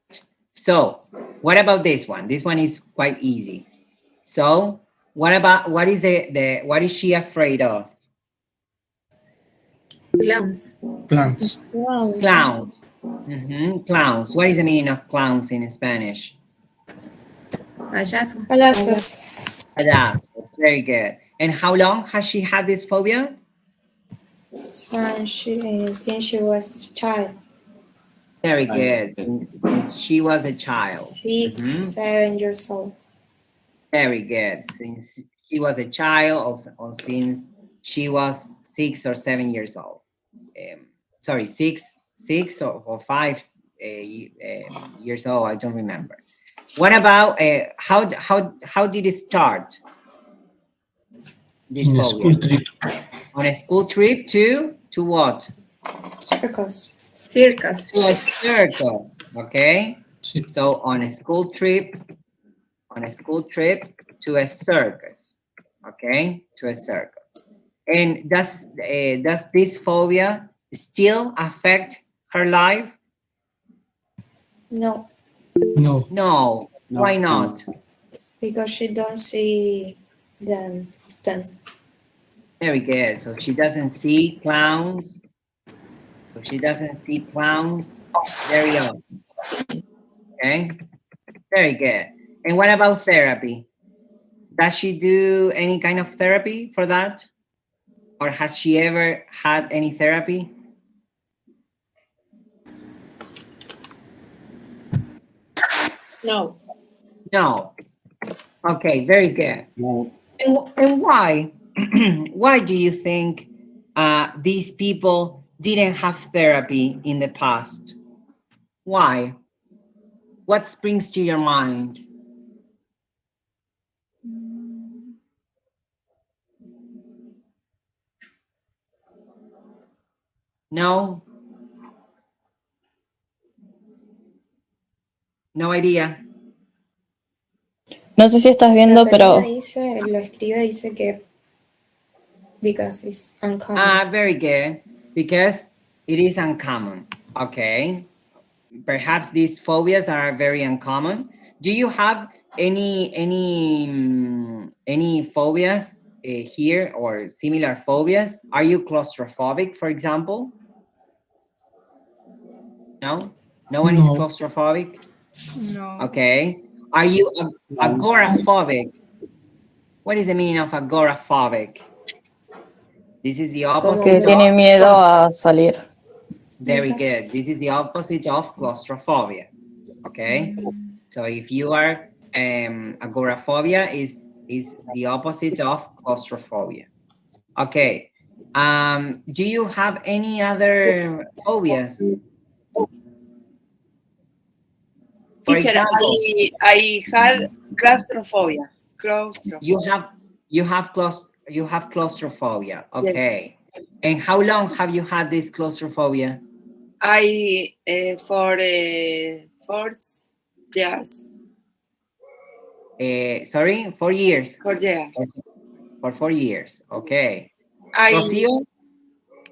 So what about this one? This one is quite easy. So what is what is she afraid of? Clowns. Plants. Clowns. Clowns. What is the meaning of clowns in Spanish? Payaso. Payasos. Payasos. Very good. And how long has she had this phobia? Since she was child. Very good. Since she was a child. 6, 7 years old. Very good. Since she was a child, or since she was 6 or 7 years old. Sorry, six or 5 years old. I don't remember. What about how did it start? This In a phobia? school trip. On a school trip to what? Circus. Circus. To a circus. Okay. So on a school trip to a circus. Okay, to a circus. And does this phobia still affect her life? No. No. No. Why not? Because she don't see them often. Very good. So she doesn't see clowns. Very often. Okay. Very good. And what about therapy? Does she do any kind of therapy for that? Or has she ever had any therapy? No. No. Okay, very good. No. And why? Why do you think these people didn't have therapy in the past? Why? What springs to your mind? No? No idea. No sé si estás viendo, La pero teoría dice, lo escribe, dice que because it's uncommon. Very good. Because it is uncommon. Okay. Perhaps these phobias are very uncommon. Do you have any phobias here or similar phobias? Are you claustrophobic, for example? No? No one is No. claustrophobic? No. Okay. Are you agoraphobic? What is the meaning of agoraphobic? This is the que opposite tiene of... miedo a salir. Very good. This is the opposite of claustrophobia. Okay. So if you are agoraphobia is the opposite of claustrophobia. Okay. Do you have any other phobias? For Teacher, example, I had claustrophobia. You have claustrophobia. Okay. And how long have you had this claustrophobia? I for 4 years. Sorry, 4 years. 4 years. For 4 years. Okay. I Rocío?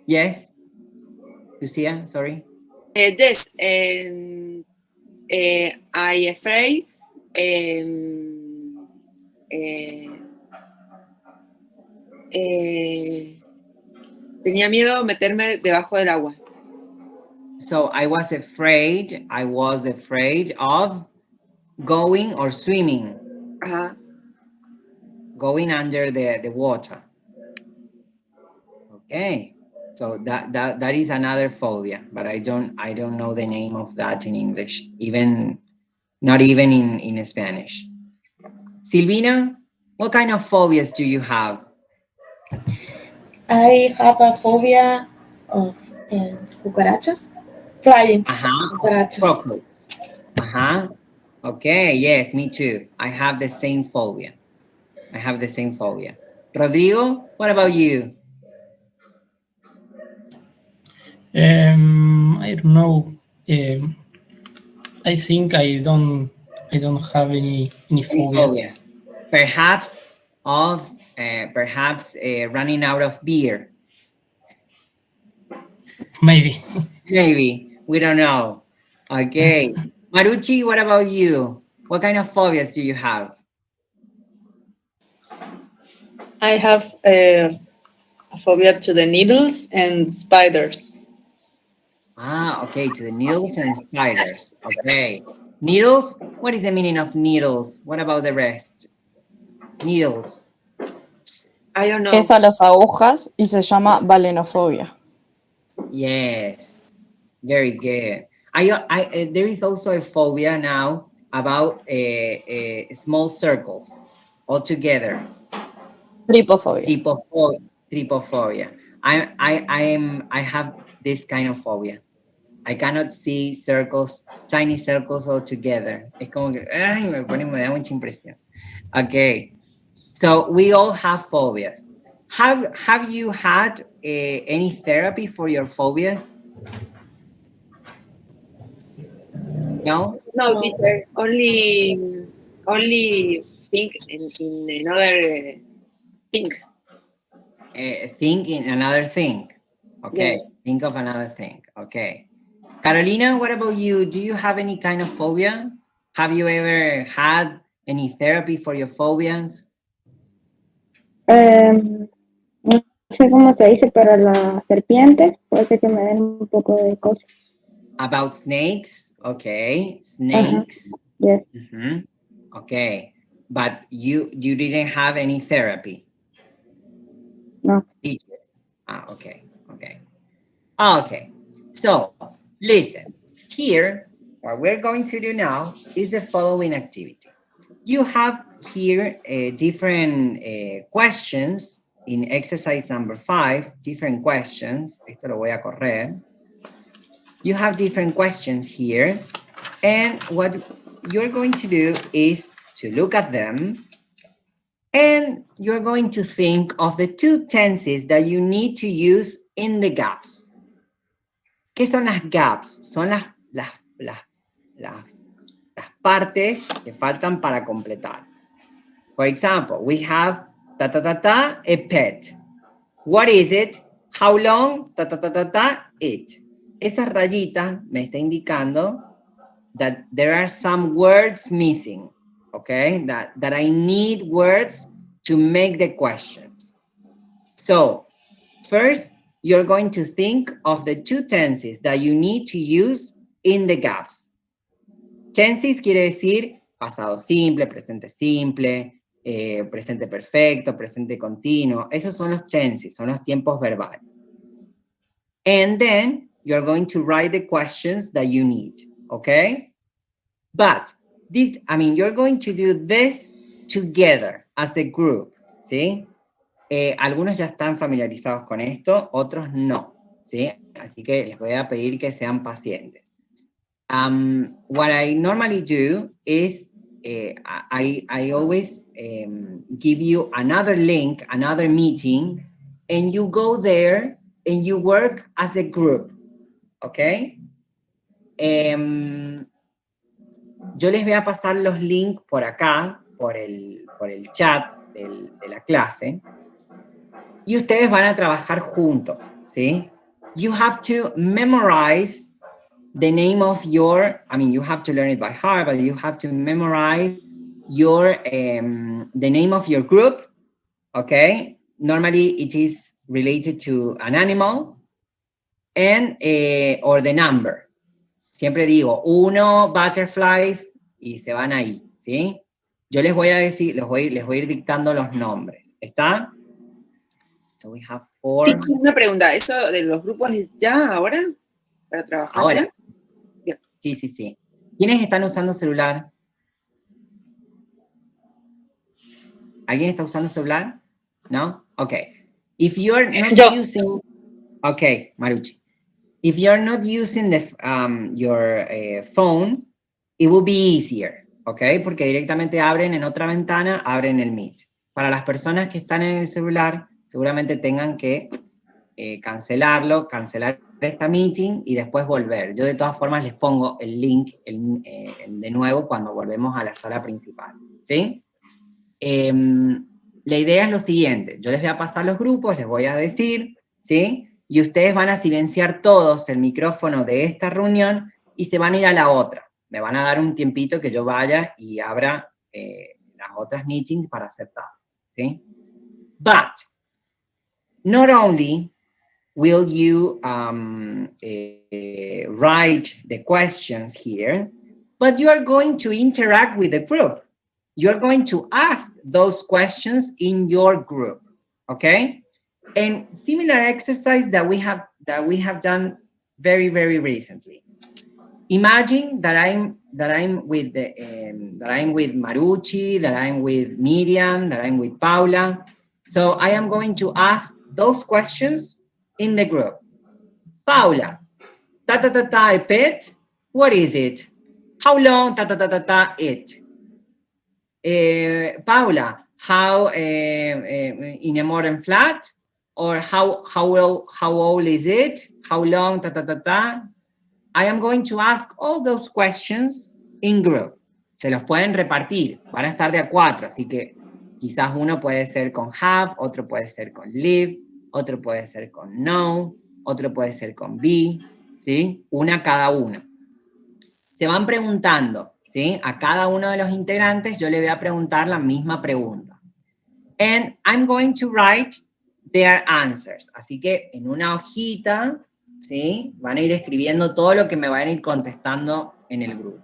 Yes. Lucia, sorry. yes. I afraid. Tenía miedo meterme debajo del agua. So I was afraid of going or swimming. Going under the water. Okay. So that is another phobia, but I don't know the name of that in English, not even in Spanish. Silvina, what kind of phobias do you have? I have a phobia of cucarachas. Flying cucarachas. Okay, yes, me too. I have the same phobia. Rodrigo, what about you? I don't know. I think I don't have any phobia. Perhaps running out of beer. Maybe. Maybe. We don't know. Okay. Marucci, what about you? What kind of phobias do you have? I have a phobia to the needles and spiders. Ah, okay, to the needles and spiders. Okay. Needles? What is the meaning of needles? What about the rest? Needles. I don't know. Es a las agujas y se llama balenofobia. Yes. Very good. There is also a phobia now about small circles altogether. Tripophobia. Tripophobia. I have this kind of phobia. I cannot see circles, tiny circles all together. Es como que, ay, me da mucha impresión. Okay, so we all have phobias. Have you had any therapy for your phobias? No? No, teacher. Only think in another thing. Think in another thing. Okay, Yes. think of another thing. Okay. Carolina, what about you? Do you have any kind of phobia? Have you ever had any therapy for your phobias? No sé cómo se dice, pero las serpientes, puede ser que me den un poco de cosa. About snakes? Okay, snakes. Yes. Okay, but you didn't have any therapy? No. Teacher. Okay. Okay, so listen, here, what we're going to do now is the following activity. You have here different questions in exercise number 5, different questions. Esto lo voy a correr. You have different questions here, and what you're going to do is to look at them, and you're going to think of the 2 tenses that you need to use in the gaps. ¿Qué son las gaps? Son las partes que faltan para completar. For example, we have a pet. What is it? How long? It. Esa rayita me está indicando that there are some words missing, okay? That I need words to make the questions. So, first, you're going to think of the 2 tenses that you need to use in the gaps. Tenses quiere decir pasado simple, presente perfecto, presente continuo. Esos son los tenses, son los tiempos verbales. And then you're going to write the questions that you need, okay? But you're going to do this together as a group, ¿sí? Algunos ya están familiarizados con esto, otros no, ¿sí? Así que les voy a pedir que sean pacientes. What I normally do is I always give you another link, another meeting, and you go there and you work as a group, ¿ok? Yo les voy a pasar los links por acá, por el chat de la clase, y ustedes van a trabajar juntos, ¿sí? You have to memorize the name of your, you have to learn it by heart, but you have to memorize your, the name of your group, okay? Normally it is related to an animal, and, or the number. Siempre digo, 1, butterflies, y se van ahí, ¿sí? Yo les voy a decir, les voy a ir dictando los nombres, ¿está? So we have 4. Teacher, una pregunta, ¿eso de los grupos es ya, ahora? ¿Para trabajar Ahora. ya? Sí. ¿Quiénes están usando celular? ¿Alguien está usando celular? No? Okay. If you're not using... Okay, Maruchi. If you're not using your phone, it will be easier, okay? Porque directamente abren en otra ventana, abren el Meet. Para las personas que están en el celular, seguramente tengan que cancelar esta meeting y después volver. Yo de todas formas les pongo el link el de nuevo cuando volvemos a la sala principal, ¿sí? La idea es lo siguiente, yo les voy a pasar los grupos, les voy a decir, ¿sí? Y ustedes van a silenciar todos el micrófono de esta reunión y se van a ir a la otra. Me van a dar un tiempito que yo vaya y abra las otras meetings para aceptarlos, ¿sí? But, not only will you write the questions here, but you are going to interact with the group. You're going to ask those questions in your group, okay? And similar exercise that we have done very, very recently. Imagine that I'm with Marucci, that I'm with Miriam, that I'm with Paula. So I am going to ask those questions in the group. Paula, ta ta ta ta, a pet. What is it? How long? Ta ta ta ta ta, it. Paula, how in a modern flat? Or how old is it? How long? Ta ta ta ta. I am going to ask all those questions in group. Se los pueden repartir, van a estar de a 4, así que quizás uno puede ser con have, otro puede ser con live, otro puede ser con no, otro puede ser con be, ¿sí? Una cada uno. Se van preguntando, ¿sí? A cada uno de los integrantes yo le voy a preguntar la misma pregunta. And I'm going to write their answers. Así que en una hojita, ¿sí? Van a ir escribiendo todo lo que me van a ir contestando en el grupo.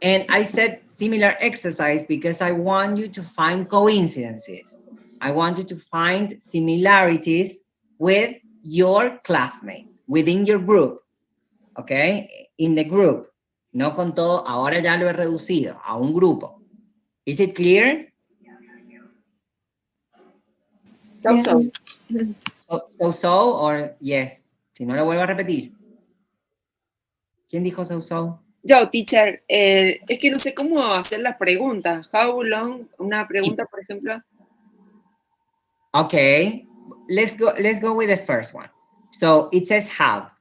And I said similar exercise because I want you to find coincidences. I want you to find similarities with your classmates, within your group, okay? In the group. No con todo, ahora ya lo he reducido a un grupo. Is it clear? Yes. So, or yes. Si no lo vuelvo a repetir. ¿Quién dijo so? Yo, teacher, es que no sé cómo hacer las preguntas. How long, una pregunta, por ejemplo. Okay, let's go with the first one. So it says have.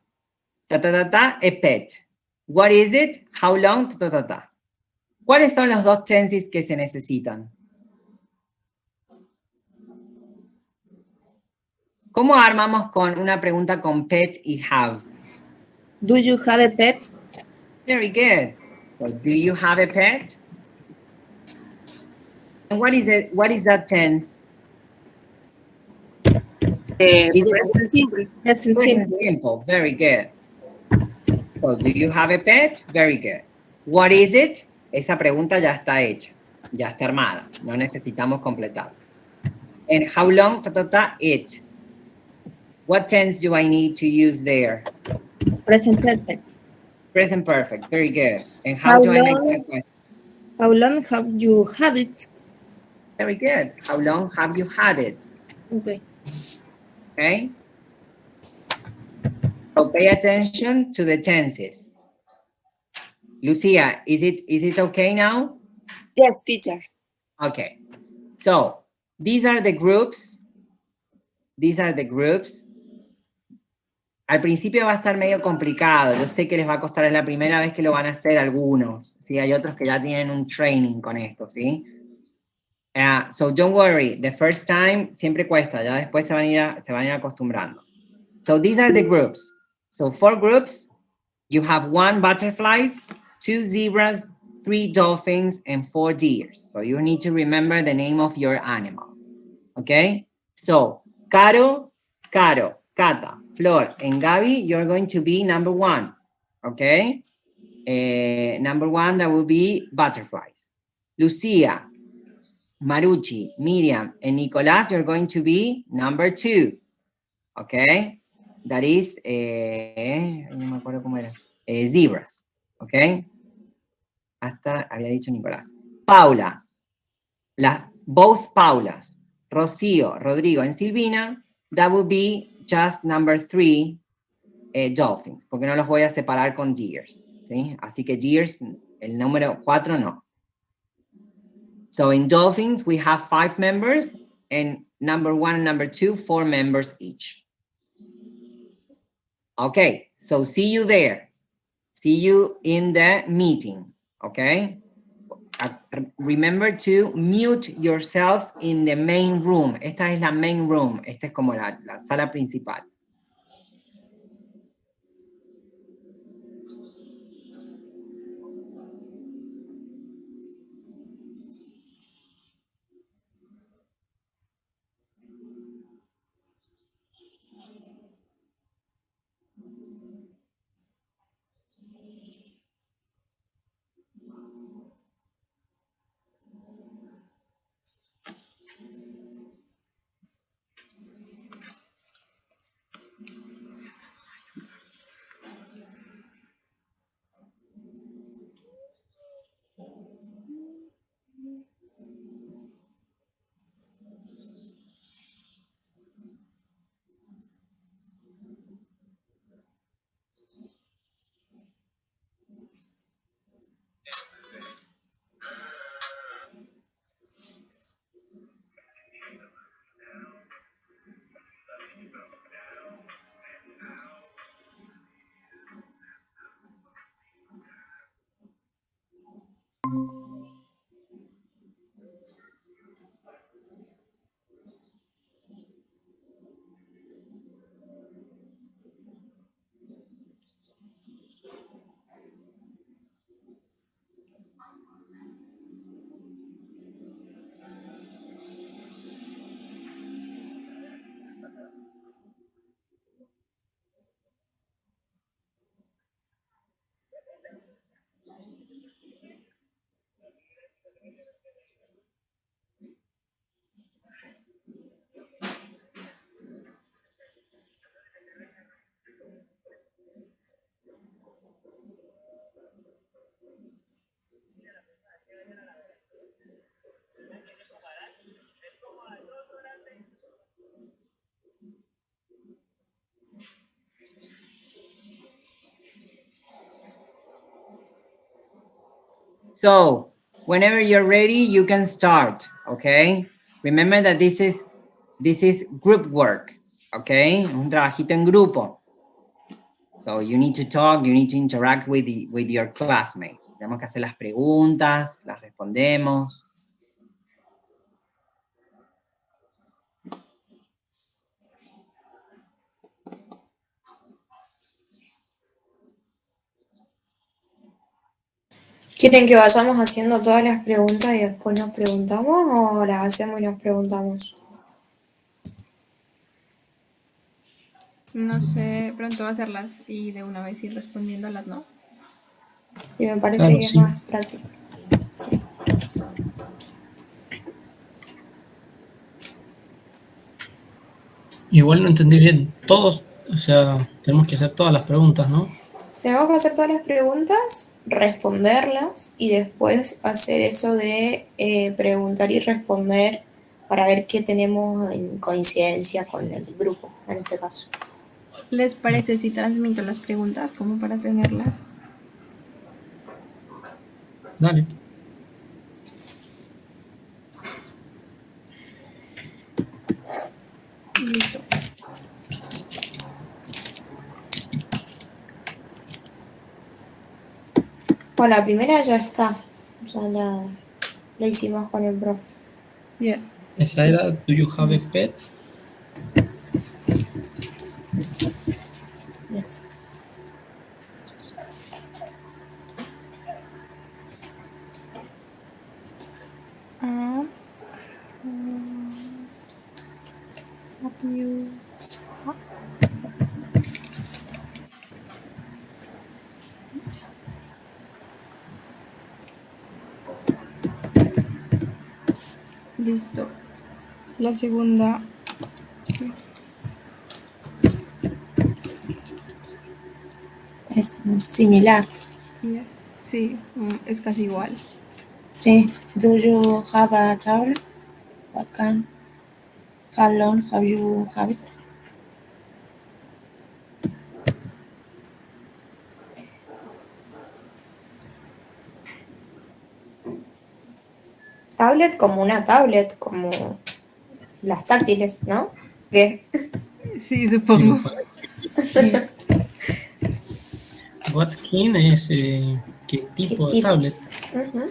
Ta ta ta ta, a pet. What is it? How long? Ta ta ta ta. ¿Cuáles son los dos tenses que se necesitan? ¿Cómo armamos con una pregunta con pet y have? Do you have a pet? Very good. So, do you have a pet? And what is it? What is that tense? Present simple. Present simple. Very good. So, do you have a pet? Very good. What is it? Esa pregunta ya está hecha, ya está armada. No necesitamos completar. And how long? Ta, ta, ta, it. What tense do I need to use there? Present perfect. Present perfect. Very good. And how do I make that question? How long have you had it? Very good. How long have you had it? Okay. Okay. So pay attention to the tenses. Lucia, is it okay now? Yes, teacher. Okay. So these are the groups. These are the groups. Al principio va a estar medio complicado. Yo sé que les va a costar, es la primera vez que lo van a hacer algunos. ¿Sí? Hay otros que ya tienen un training con esto, ¿sí? So don't worry, the first time siempre cuesta, ya después se van a ir acostumbrando. So these are the groups. So 4 groups, you have 1 butterflies, 2 zebras, 3 dolphins, and 4 deers. So you need to remember the name of your animal. Okay? So Caro, Cata, Flor, and Gaby, you're going to be number 1. Okay? Number 1, that will be butterflies. Lucia, Marucci, Miriam, and Nicolás, you're going to be number 2. Okay? That is, no me acuerdo cómo era. Zebras. Okay? Hasta había dicho Nicolás. Paula. Both Paulas. Rocío, Rodrigo, and Silvina, that would be just number 3, dolphins, porque no los voy a separar con deers. ¿Sí? Así que deers, el número 4 no. So in dolphins, we have 5 members, and number 1 and number 2, 4 members each. Okay, so see you there. See you in the meeting, okay? Remember to mute yourself in the main room. Esta es la main room. Esta es como la sala principal. So, whenever you're ready, you can start, okay? Remember that this is group work, okay? Un trabajito en grupo. So you need to talk, you need to interact with your classmates. Tenemos que hacer las preguntas, las respondemos. ¿Quieren que vayamos haciendo todas las preguntas y después nos preguntamos o las hacemos y nos preguntamos? No sé, pronto hacerlas y de una vez ir respondiéndolas, ¿no? Sí, me parece Claro, que es sí. más práctico. Sí. Igual no entendí bien. Todos, o sea, tenemos que hacer todas las preguntas, ¿no? Tenemos que hacer todas las preguntas, responderlas y después hacer eso de preguntar y responder para ver qué tenemos en coincidencia con el grupo, en este caso. ¿Les parece si transmito las preguntas como para tenerlas? Dale. Listo. Bueno, la primera ya está, ya la hicimos con el profe. Yes. Esa era, ¿do you have a pet? Yes. Have you... Listo. La segunda. Sí. Es similar. Yeah. Sí, es casi igual. Sí. Do you have a tablet? What kind? How long have you have it? Tablet como una tablet, como las táctiles, ¿no? ¿Qué? Sí, supongo. Sí. What kind es qué ¿Qué tipo de tipo? tablet. Ujú.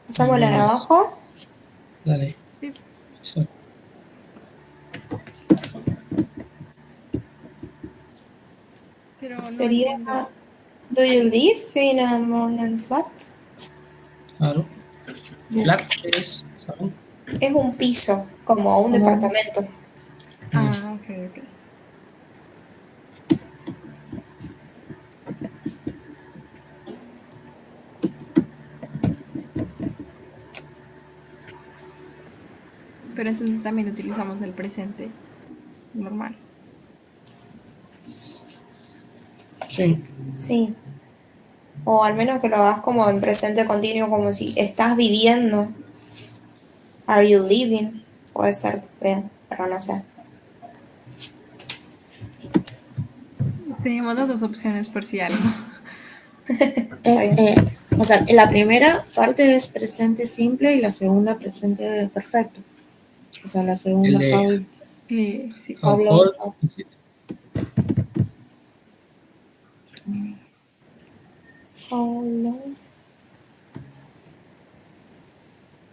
¿Pasamos la de abajo? Dale. Sí. Eso. Pero no Sería, entiendo. do you live in a modern flat? Claro. Flat, ¿qué es? ¿Saben? Es un piso, como un departamento. Ah, ok, ok. Pero entonces también utilizamos el presente normal. Sí. Sí. O al menos que lo hagas como en presente continuo, como si estás viviendo. Are you living? Puede ser bien, pero no sé. Tenemos las dos opciones por si algo. Es, o sea, la primera parte es presente simple y la segunda presente perfecto. O sea, la segunda El de how, Sí. how long, old is it?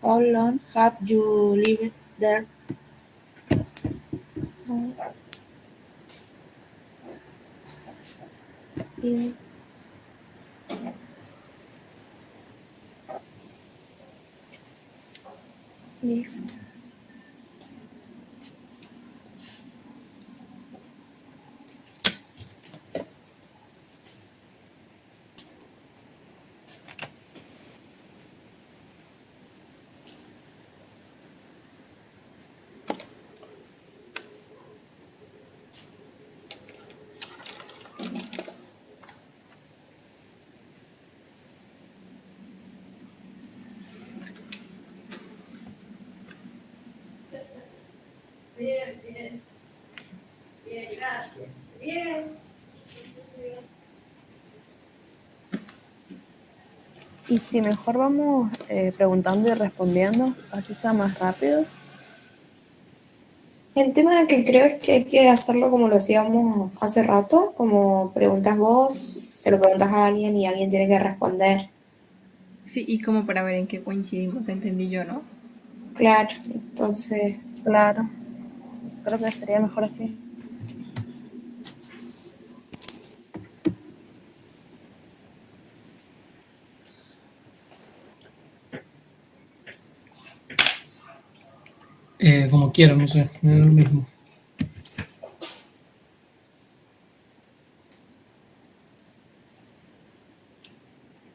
how long have you lived there? Lived. Y si mejor vamos preguntando y respondiendo, así sea más rápido. El tema que creo es que hay que hacerlo como lo hacíamos hace rato, como preguntas vos, se lo preguntas a alguien y alguien tiene que responder. Sí, y como para ver en qué coincidimos, entendí yo, ¿no? Claro, entonces... Claro, creo que sería mejor así. Como quieran, no sé, me da lo mismo.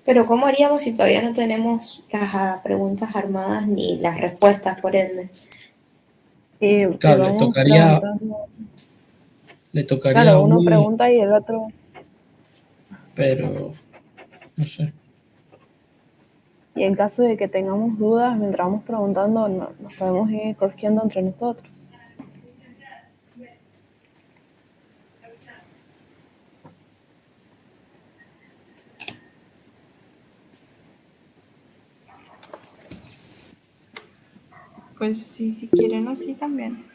Pero ¿cómo haríamos si todavía no tenemos las preguntas armadas ni las respuestas, por ende? Y Claro, vamos preguntando. le tocaría a Claro, uno uno, pregunta y el otro. pero no sé. Y en caso de que tengamos dudas, mientras vamos preguntando, nos podemos ir corrigiendo entre nosotros. Pues sí, si quieren así también.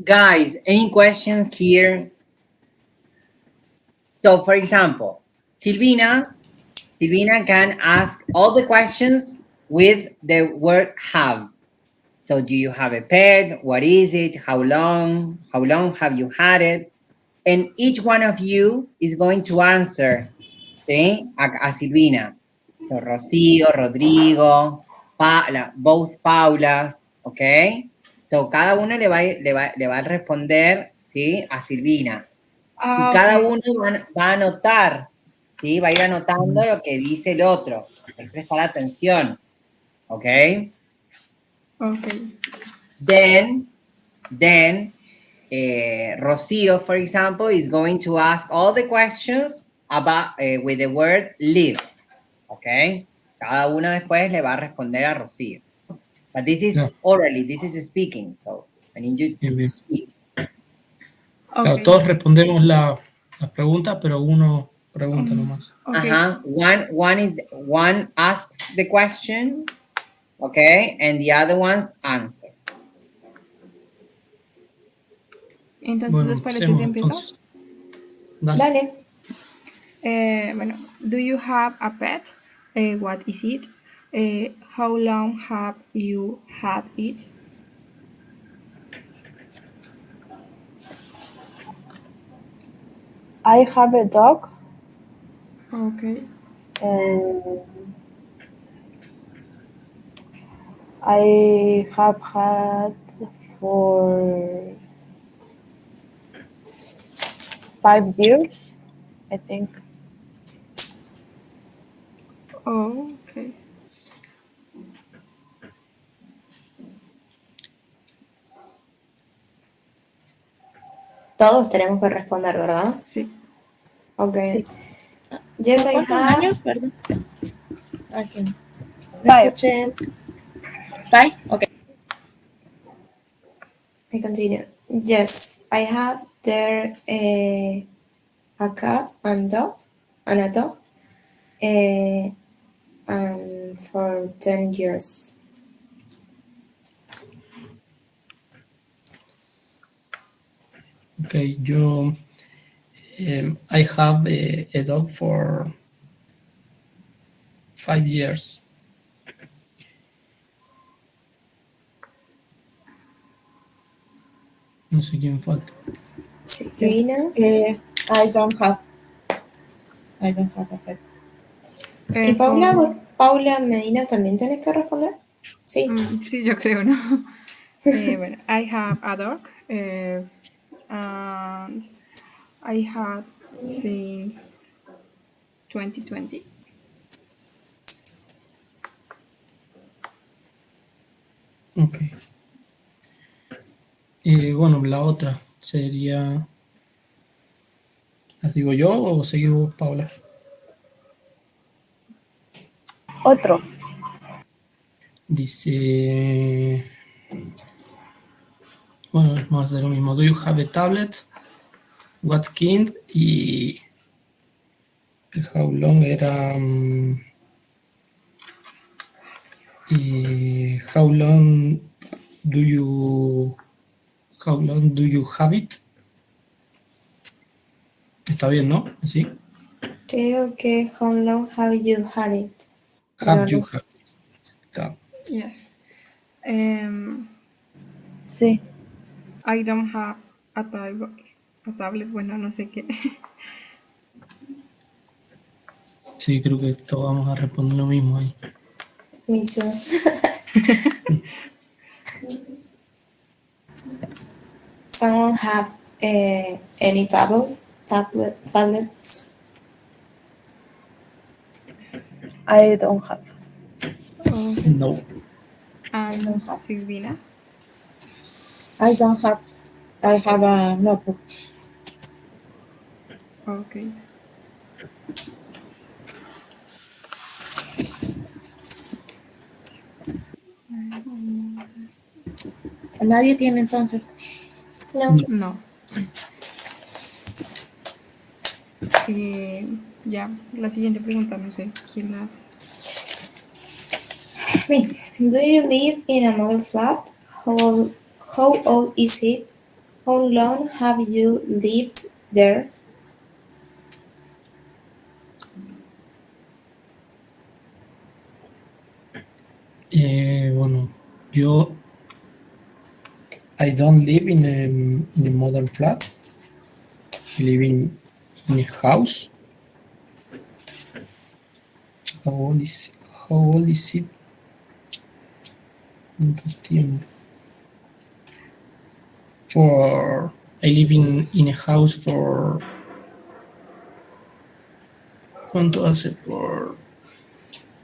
Guys, any questions here? So, for example, Silvina can ask all the questions with the word have. So, do you have a pet? What is it? How long? How long have you had it? And each one of you is going to answer, ¿sí? A Silvina. So, Rocío, Rodrigo, both Paulas, ¿ok? So, cada uno le va a responder, ¿sí? A Silvina. Y cada Ok. uno va a anotar, ¿sí? Va a ir anotando lo que dice el otro. Hay que prestar atención, ¿ok? Ok. Then, Rocío, for example, is going to ask all the questions about with the word live, ¿ok? Cada uno después le va a responder a Rocío. But this is orally, this is speaking, so I need you to speak. Claro, todos respondemos las preguntas, pero uno pregunta nomás. Uh-huh. One asks the question, okay, and the other ones answer. Entonces, Bueno, ¿les parece si empiezo? entonces. Dale. Bueno, do you have a pet? What is it? How long have you had it? I have a dog. Okay. And I have had for 5 years, I think. Oh, okay. Todos tenemos que responder, ¿verdad? Sí. Ok. Sí. Yes, I ¿Cuántos have. años? Perdón. Aquí. No 5. escuché. 5? Ok. I continue. Yes, I have there a cat and a dog, and for 10 years. Ok, yo. I have a dog for 5 years. No sé quién falta. Silvina. I don't have a pet. ¿Y Paula? Paula Medina también tenés que responder? Sí. Sí, yo creo, ¿no? Bueno, I have a dog, and I had since 2020. Ok. Y bueno, la otra sería ¿Las digo yo o seguimos, Paula? Otro. Dice... Bueno, es más de lo mismo. Do you have a tablet? What kind? Y... How long era... y how long do you have it? Está bien, ¿no? Así. Creo que how long have you had it? Have Pero you no sé. have it. Claro. Yes. Sí. I don't have a tablet, bueno, no sé qué. Sí, creo que todos vamos a responder lo mismo ahí. Me too. Someone have any tablets? I don't have. Okay. No. And Silvina? I don't have. I have a notebook. Okay. Nadie tiene entonces. No. No. Ya, la siguiente pregunta, no sé quién la hace. Do you live in another flat? How old is it? How long have you lived there? Bueno, yo I don't live in a modern flat. I live in a house. How old is it? ¿Cuánto tiempo? I live in a house for... ¿Cuánto hace? For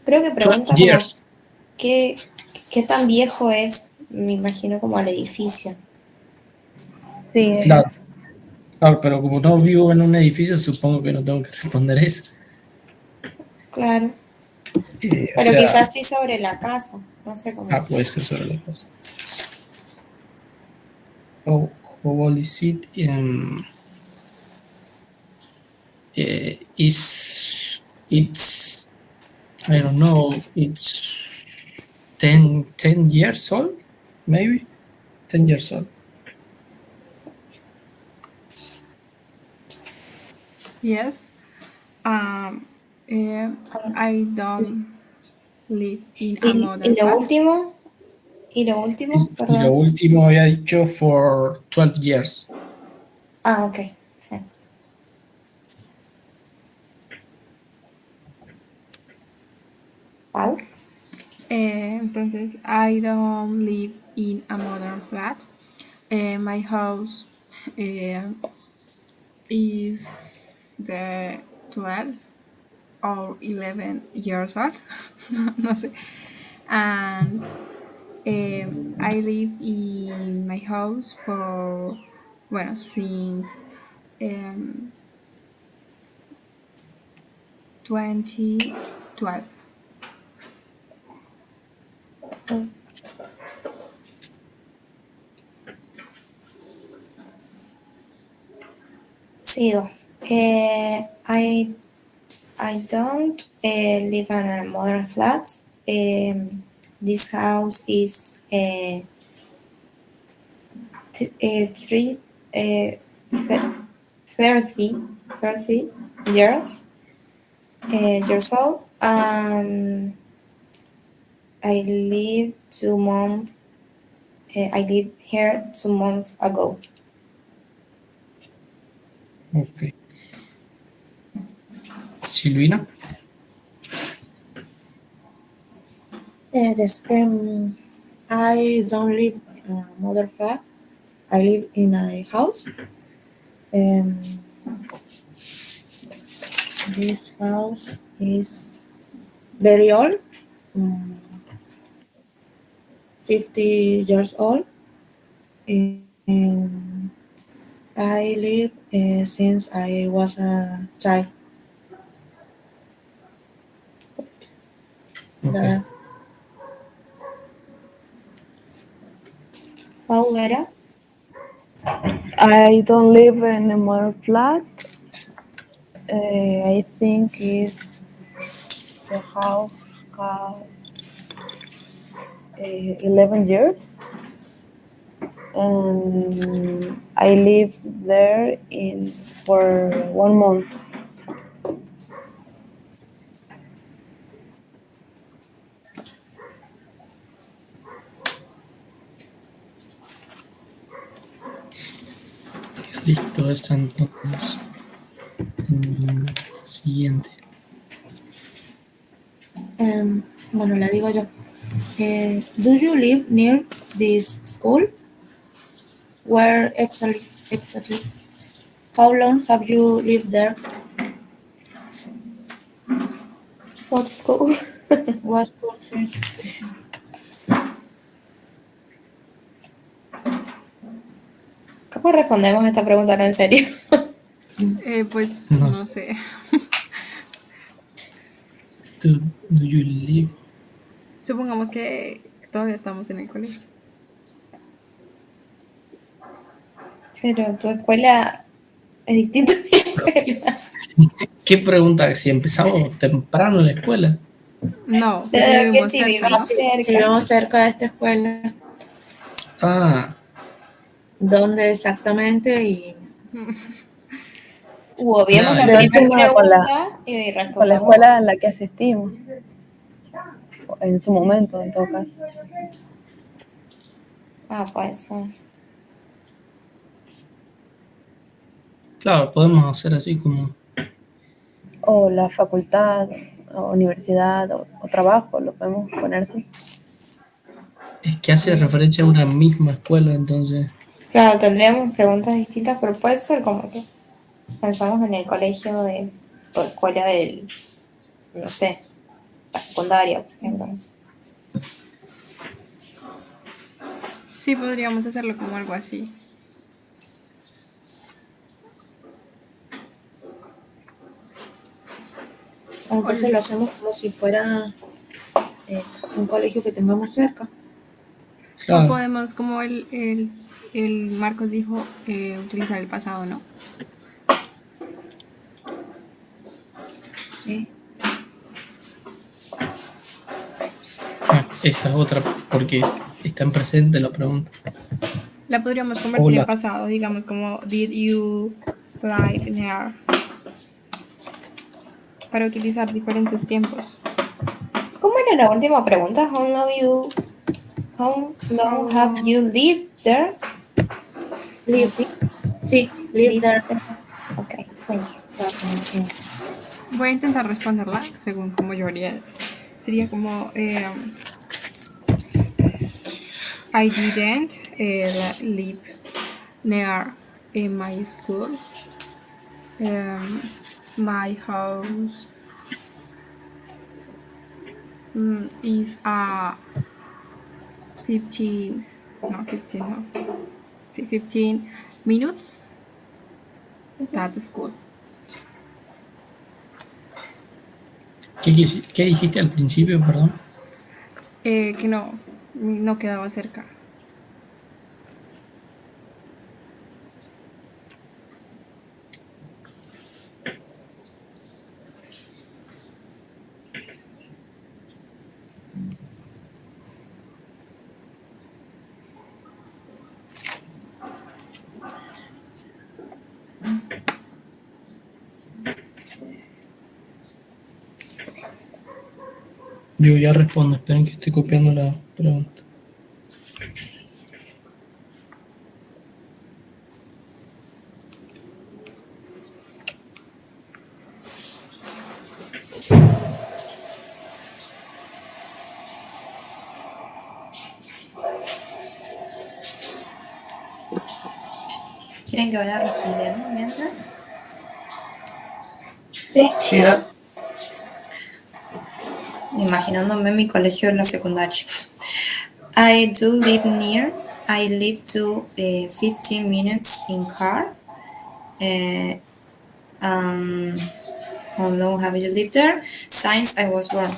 Creo que 12 pregunta como years. qué tan viejo es, me imagino como el edificio. Sí, Claro. es. Claro, pero como no vivo en un edificio, supongo que no tengo que responder eso. Claro. O Pero sea, quizás sí sobre la casa, no sé cómo. puede ser sobre la cosa. How old is it? It's I don't know, it's 10 years old, maybe 10 years old. Yes. I don't live in a Y modern lo flat. último, Y lo perdón. último había dicho for 12 years. Ah, ok. Sí. Pau. Entonces, I don't live in a modern flat. My house is the 12 or 11 years old. No sé. And I live in my house for, bueno, since 2012. Sigo. I don't live in a modern flat. This house is three, th- 30 years old. I live 2 months. I live here 2 months ago. Ok. Silvina. Yes, I don't live in a mother flat. I live in a house. This house is very old, 50 years old. And I live since I was a child. Okay. Paulera. I don't live in a modern flat. I think is the house has 11 years, and I live there in for 1 month. Listo, esa entonces. Siguiente. Bueno, la digo yo. Do you live near this school? Where exactly? Exactly. How long have you lived there? What school? What school? Sí. ¿Cómo respondemos a esta pregunta no en serio? Pues No no sé. sé. Do you live? Supongamos que todavía estamos en el colegio. Pero tu escuela es distinta a mi escuela. ¿Qué pregunta? Si empezamos temprano en la escuela. No, que si Claro que vivimos sí, cerca, vivís ¿no? Si cerca. vivimos cerca de esta escuela, Ah, ¿dónde exactamente? Y Obviemos nada, la primera Relacionado pregunta y con la respondamos. escuela en la que asistimos, en su momento, en todo caso. Ah, pues claro, podemos hacer así como. O la facultad, o universidad, o trabajo, lo podemos poner así. Es que hace referencia a una misma escuela, entonces. claro, tendríamos preguntas distintas, pero puede ser como que pensamos en el colegio de, o escuela del, no sé, la secundaria, por ejemplo. No sé. Sí, podríamos hacerlo como algo así. entonces lo hacemos como si fuera un colegio que tengamos cerca. O Claro, podemos, como el Marcos dijo, utilizar el pasado, ¿no? Sí. esa es otra, porque está en presente la pregunta. La podríamos O convertir en las. pasado, digamos como did you live near, para utilizar diferentes tiempos. ¿Cómo era la última pregunta? How long have you lived there? Live. ¿Así? Sí, live there. Ok, thank you. O sea, como que Voy a intentar responderla según como yo haría. Sería como I didn't live near my school. My house is a 15, no, 15, no. Sí, 15 minutes at the school. ¿Qué dijiste al principio, perdón? Que no quedaba cerca. Yo ya respondo, esperen que estoy copiando la pregunta. ¿Quieren que vaya respondiendo mientras? sí. Sí, Imaginándome mi colegio en la secundaria. I do live near. I live to 15 minutes in car. How long have you lived there? Since I was born.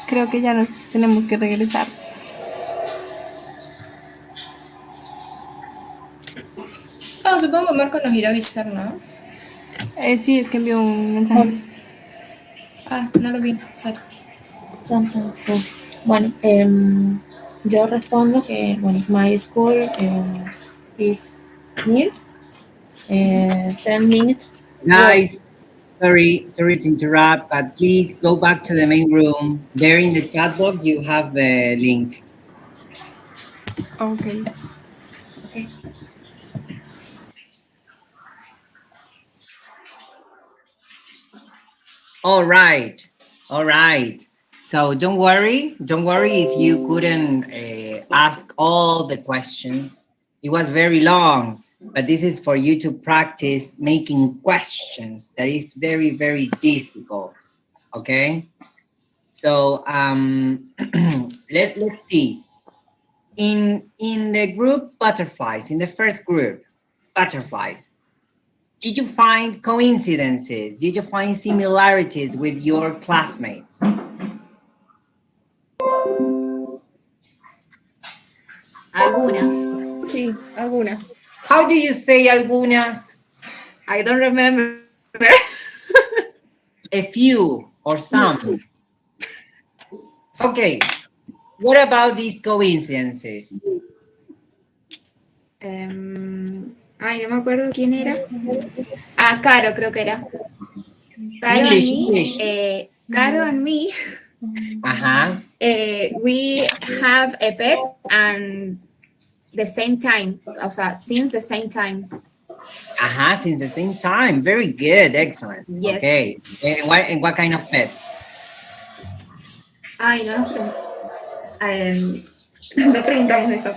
Creo que ya nos tenemos que regresar. Supongo que Marco nos irá a avisar, ¿no? Sí, es que envió un mensaje. No lo vi. Sorry. Bueno, yo respondo que, bueno, my school is near 10 minutes walk. Guys, sorry to interrupt, but please go back to the main room. There in the chat box, you have the link. Okay. All right. So don't worry if you couldn't ask all the questions. It was very long, but this is for you to practice making questions. That is very, very difficult. Okay. So let's see. In the group butterflies, in the first group, butterflies, did you find coincidences? Did you find similarities with your classmates? Algunas. Sí, algunas. How do you say algunas? I don't remember. A few or some. Okay. What about these coincidences? Ay, no me acuerdo quién era. Caro, creo que era. Caro English. Caro and me. We have a pet and the same time. O sea, since the same time. Since the same time. Very good. Excellent. Yes. Okay. And what kind of pet? Ay, no no preguntamos eso.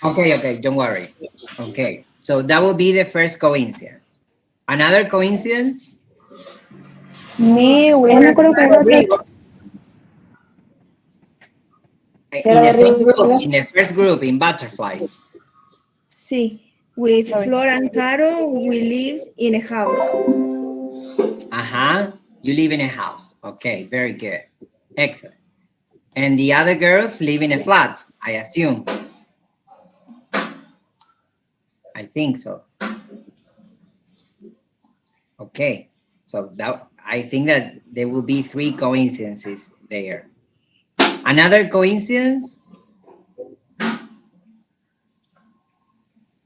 Okay. Don't worry. Okay. So that would be the first coincidence. Another coincidence? Me acuerdo que era otra chica. In the same group, in the first group, in butterflies. Sí. With Flora and Caro, we live in a house. You live in a house. Okay, very good. Excellent. And the other girls live in a flat, I assume. I think so. Okay. So I think that there will be 3 coincidences there. Another coincidence?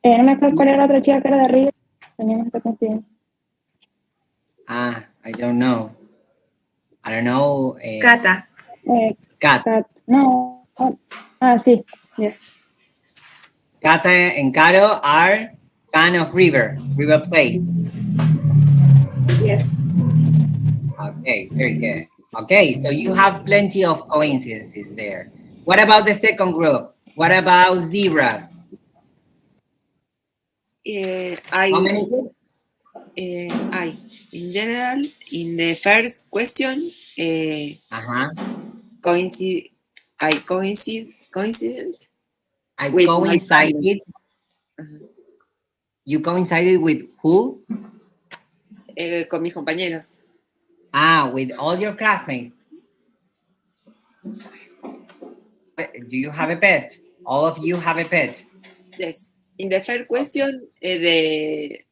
No me acuerdo cuál era la otra chica que era de arriba. Teníamos esta coincidencia. I don't know. Cata. Cat. No. Sí. Yes. Cata and Caro are fan of River Plate. Yes. Okay, very good. Okay, so you have plenty of coincidences there. What about the second group? What about zebras? How many? In general, in the first question, coincided. I coincided. You coincided with who? Con mis compañeros. With all your classmates. Do you have a pet? All of you have a pet? Yes. In the first question, de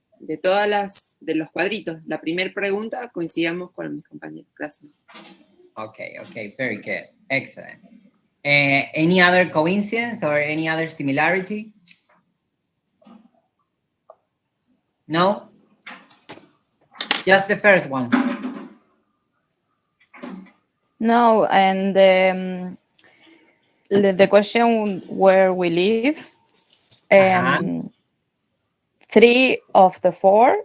de los cuadritos, la primera pregunta coincidíamos con mis compañeros classmates. Okay, very good. Excellent. Any other coincidence or any other similarity? No? Just the first one. No, and the question where we live, 3 of the 4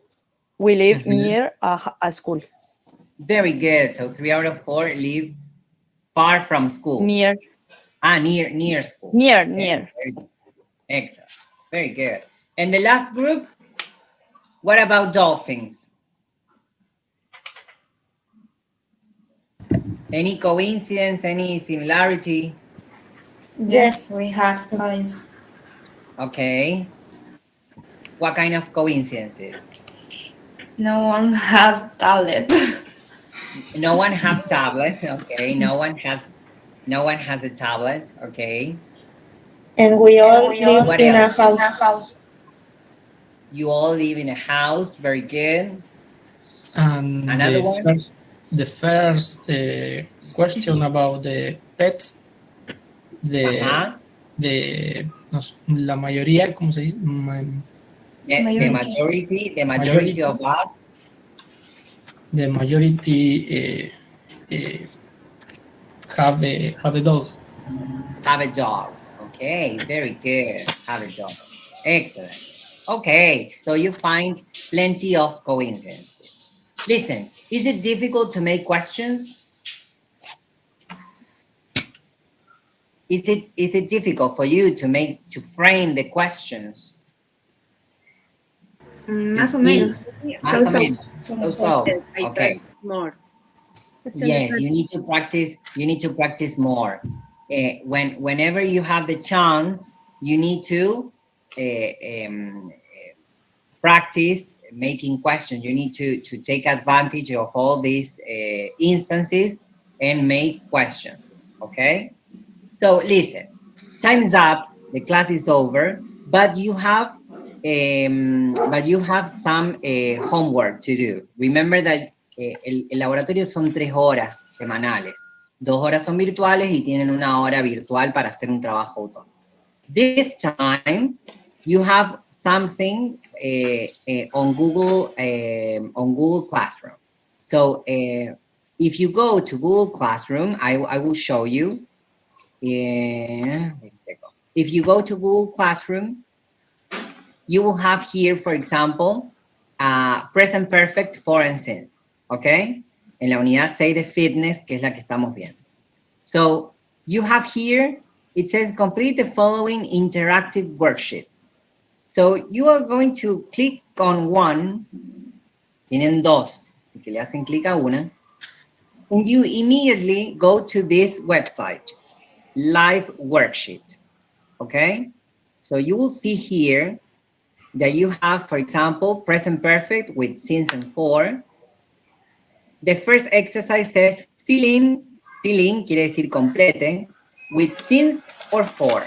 we live near a school. Very good. So 3 out of 4 live far from school. Near. Near school. Near, Okay, near. very good. Excellent. Very good. And the last group, what about dolphins? Any coincidence, any similarity? Yes, we have coins. Okay. What kind of coincidences? No one have tablet. No one have tablet. Okay. No one has a tablet. Okay. And we all live What in a else? house. You all live in a house. Very good. And Another one? the first question about the pets, la mayoría, ¿cómo se dice? The majority of us. The majority have a dog. Have a dog. Okay, very good. Have a dog. Excellent. Okay, so you find plenty of coincidences. Listen, is it difficult to make questions? Is it difficult for you to frame the questions? Más o menos. Más o menos. So. Yes, I Okay. practice more. Yes, you need to practice. You need to practice more. Whenever you have the chance, you need to practice making questions. You need to take advantage of all these instances and make questions. Okay. So listen, time's up. The class is over, but you have some homework to do. Remember that el laboratorio son 3 horas semanales. 2 horas son virtuales y tienen 1 hora virtual para hacer un trabajo autónomo. This time, you have something on Google Classroom. So if you go to Google Classroom, I will show you. If you go to Google Classroom, you will have here, for example, present perfect for and since, okay? En la unidad 6 de fitness, que es la que estamos viendo. So you have here, it says complete the following interactive worksheets. So you are going to click on one, tienen 2, así que le hacen clic a una, and you immediately go to this website, live worksheet, okay? So you will see here that you have, for example, present perfect with since and for. The first exercise says fill in quiere decir complete, with since or for.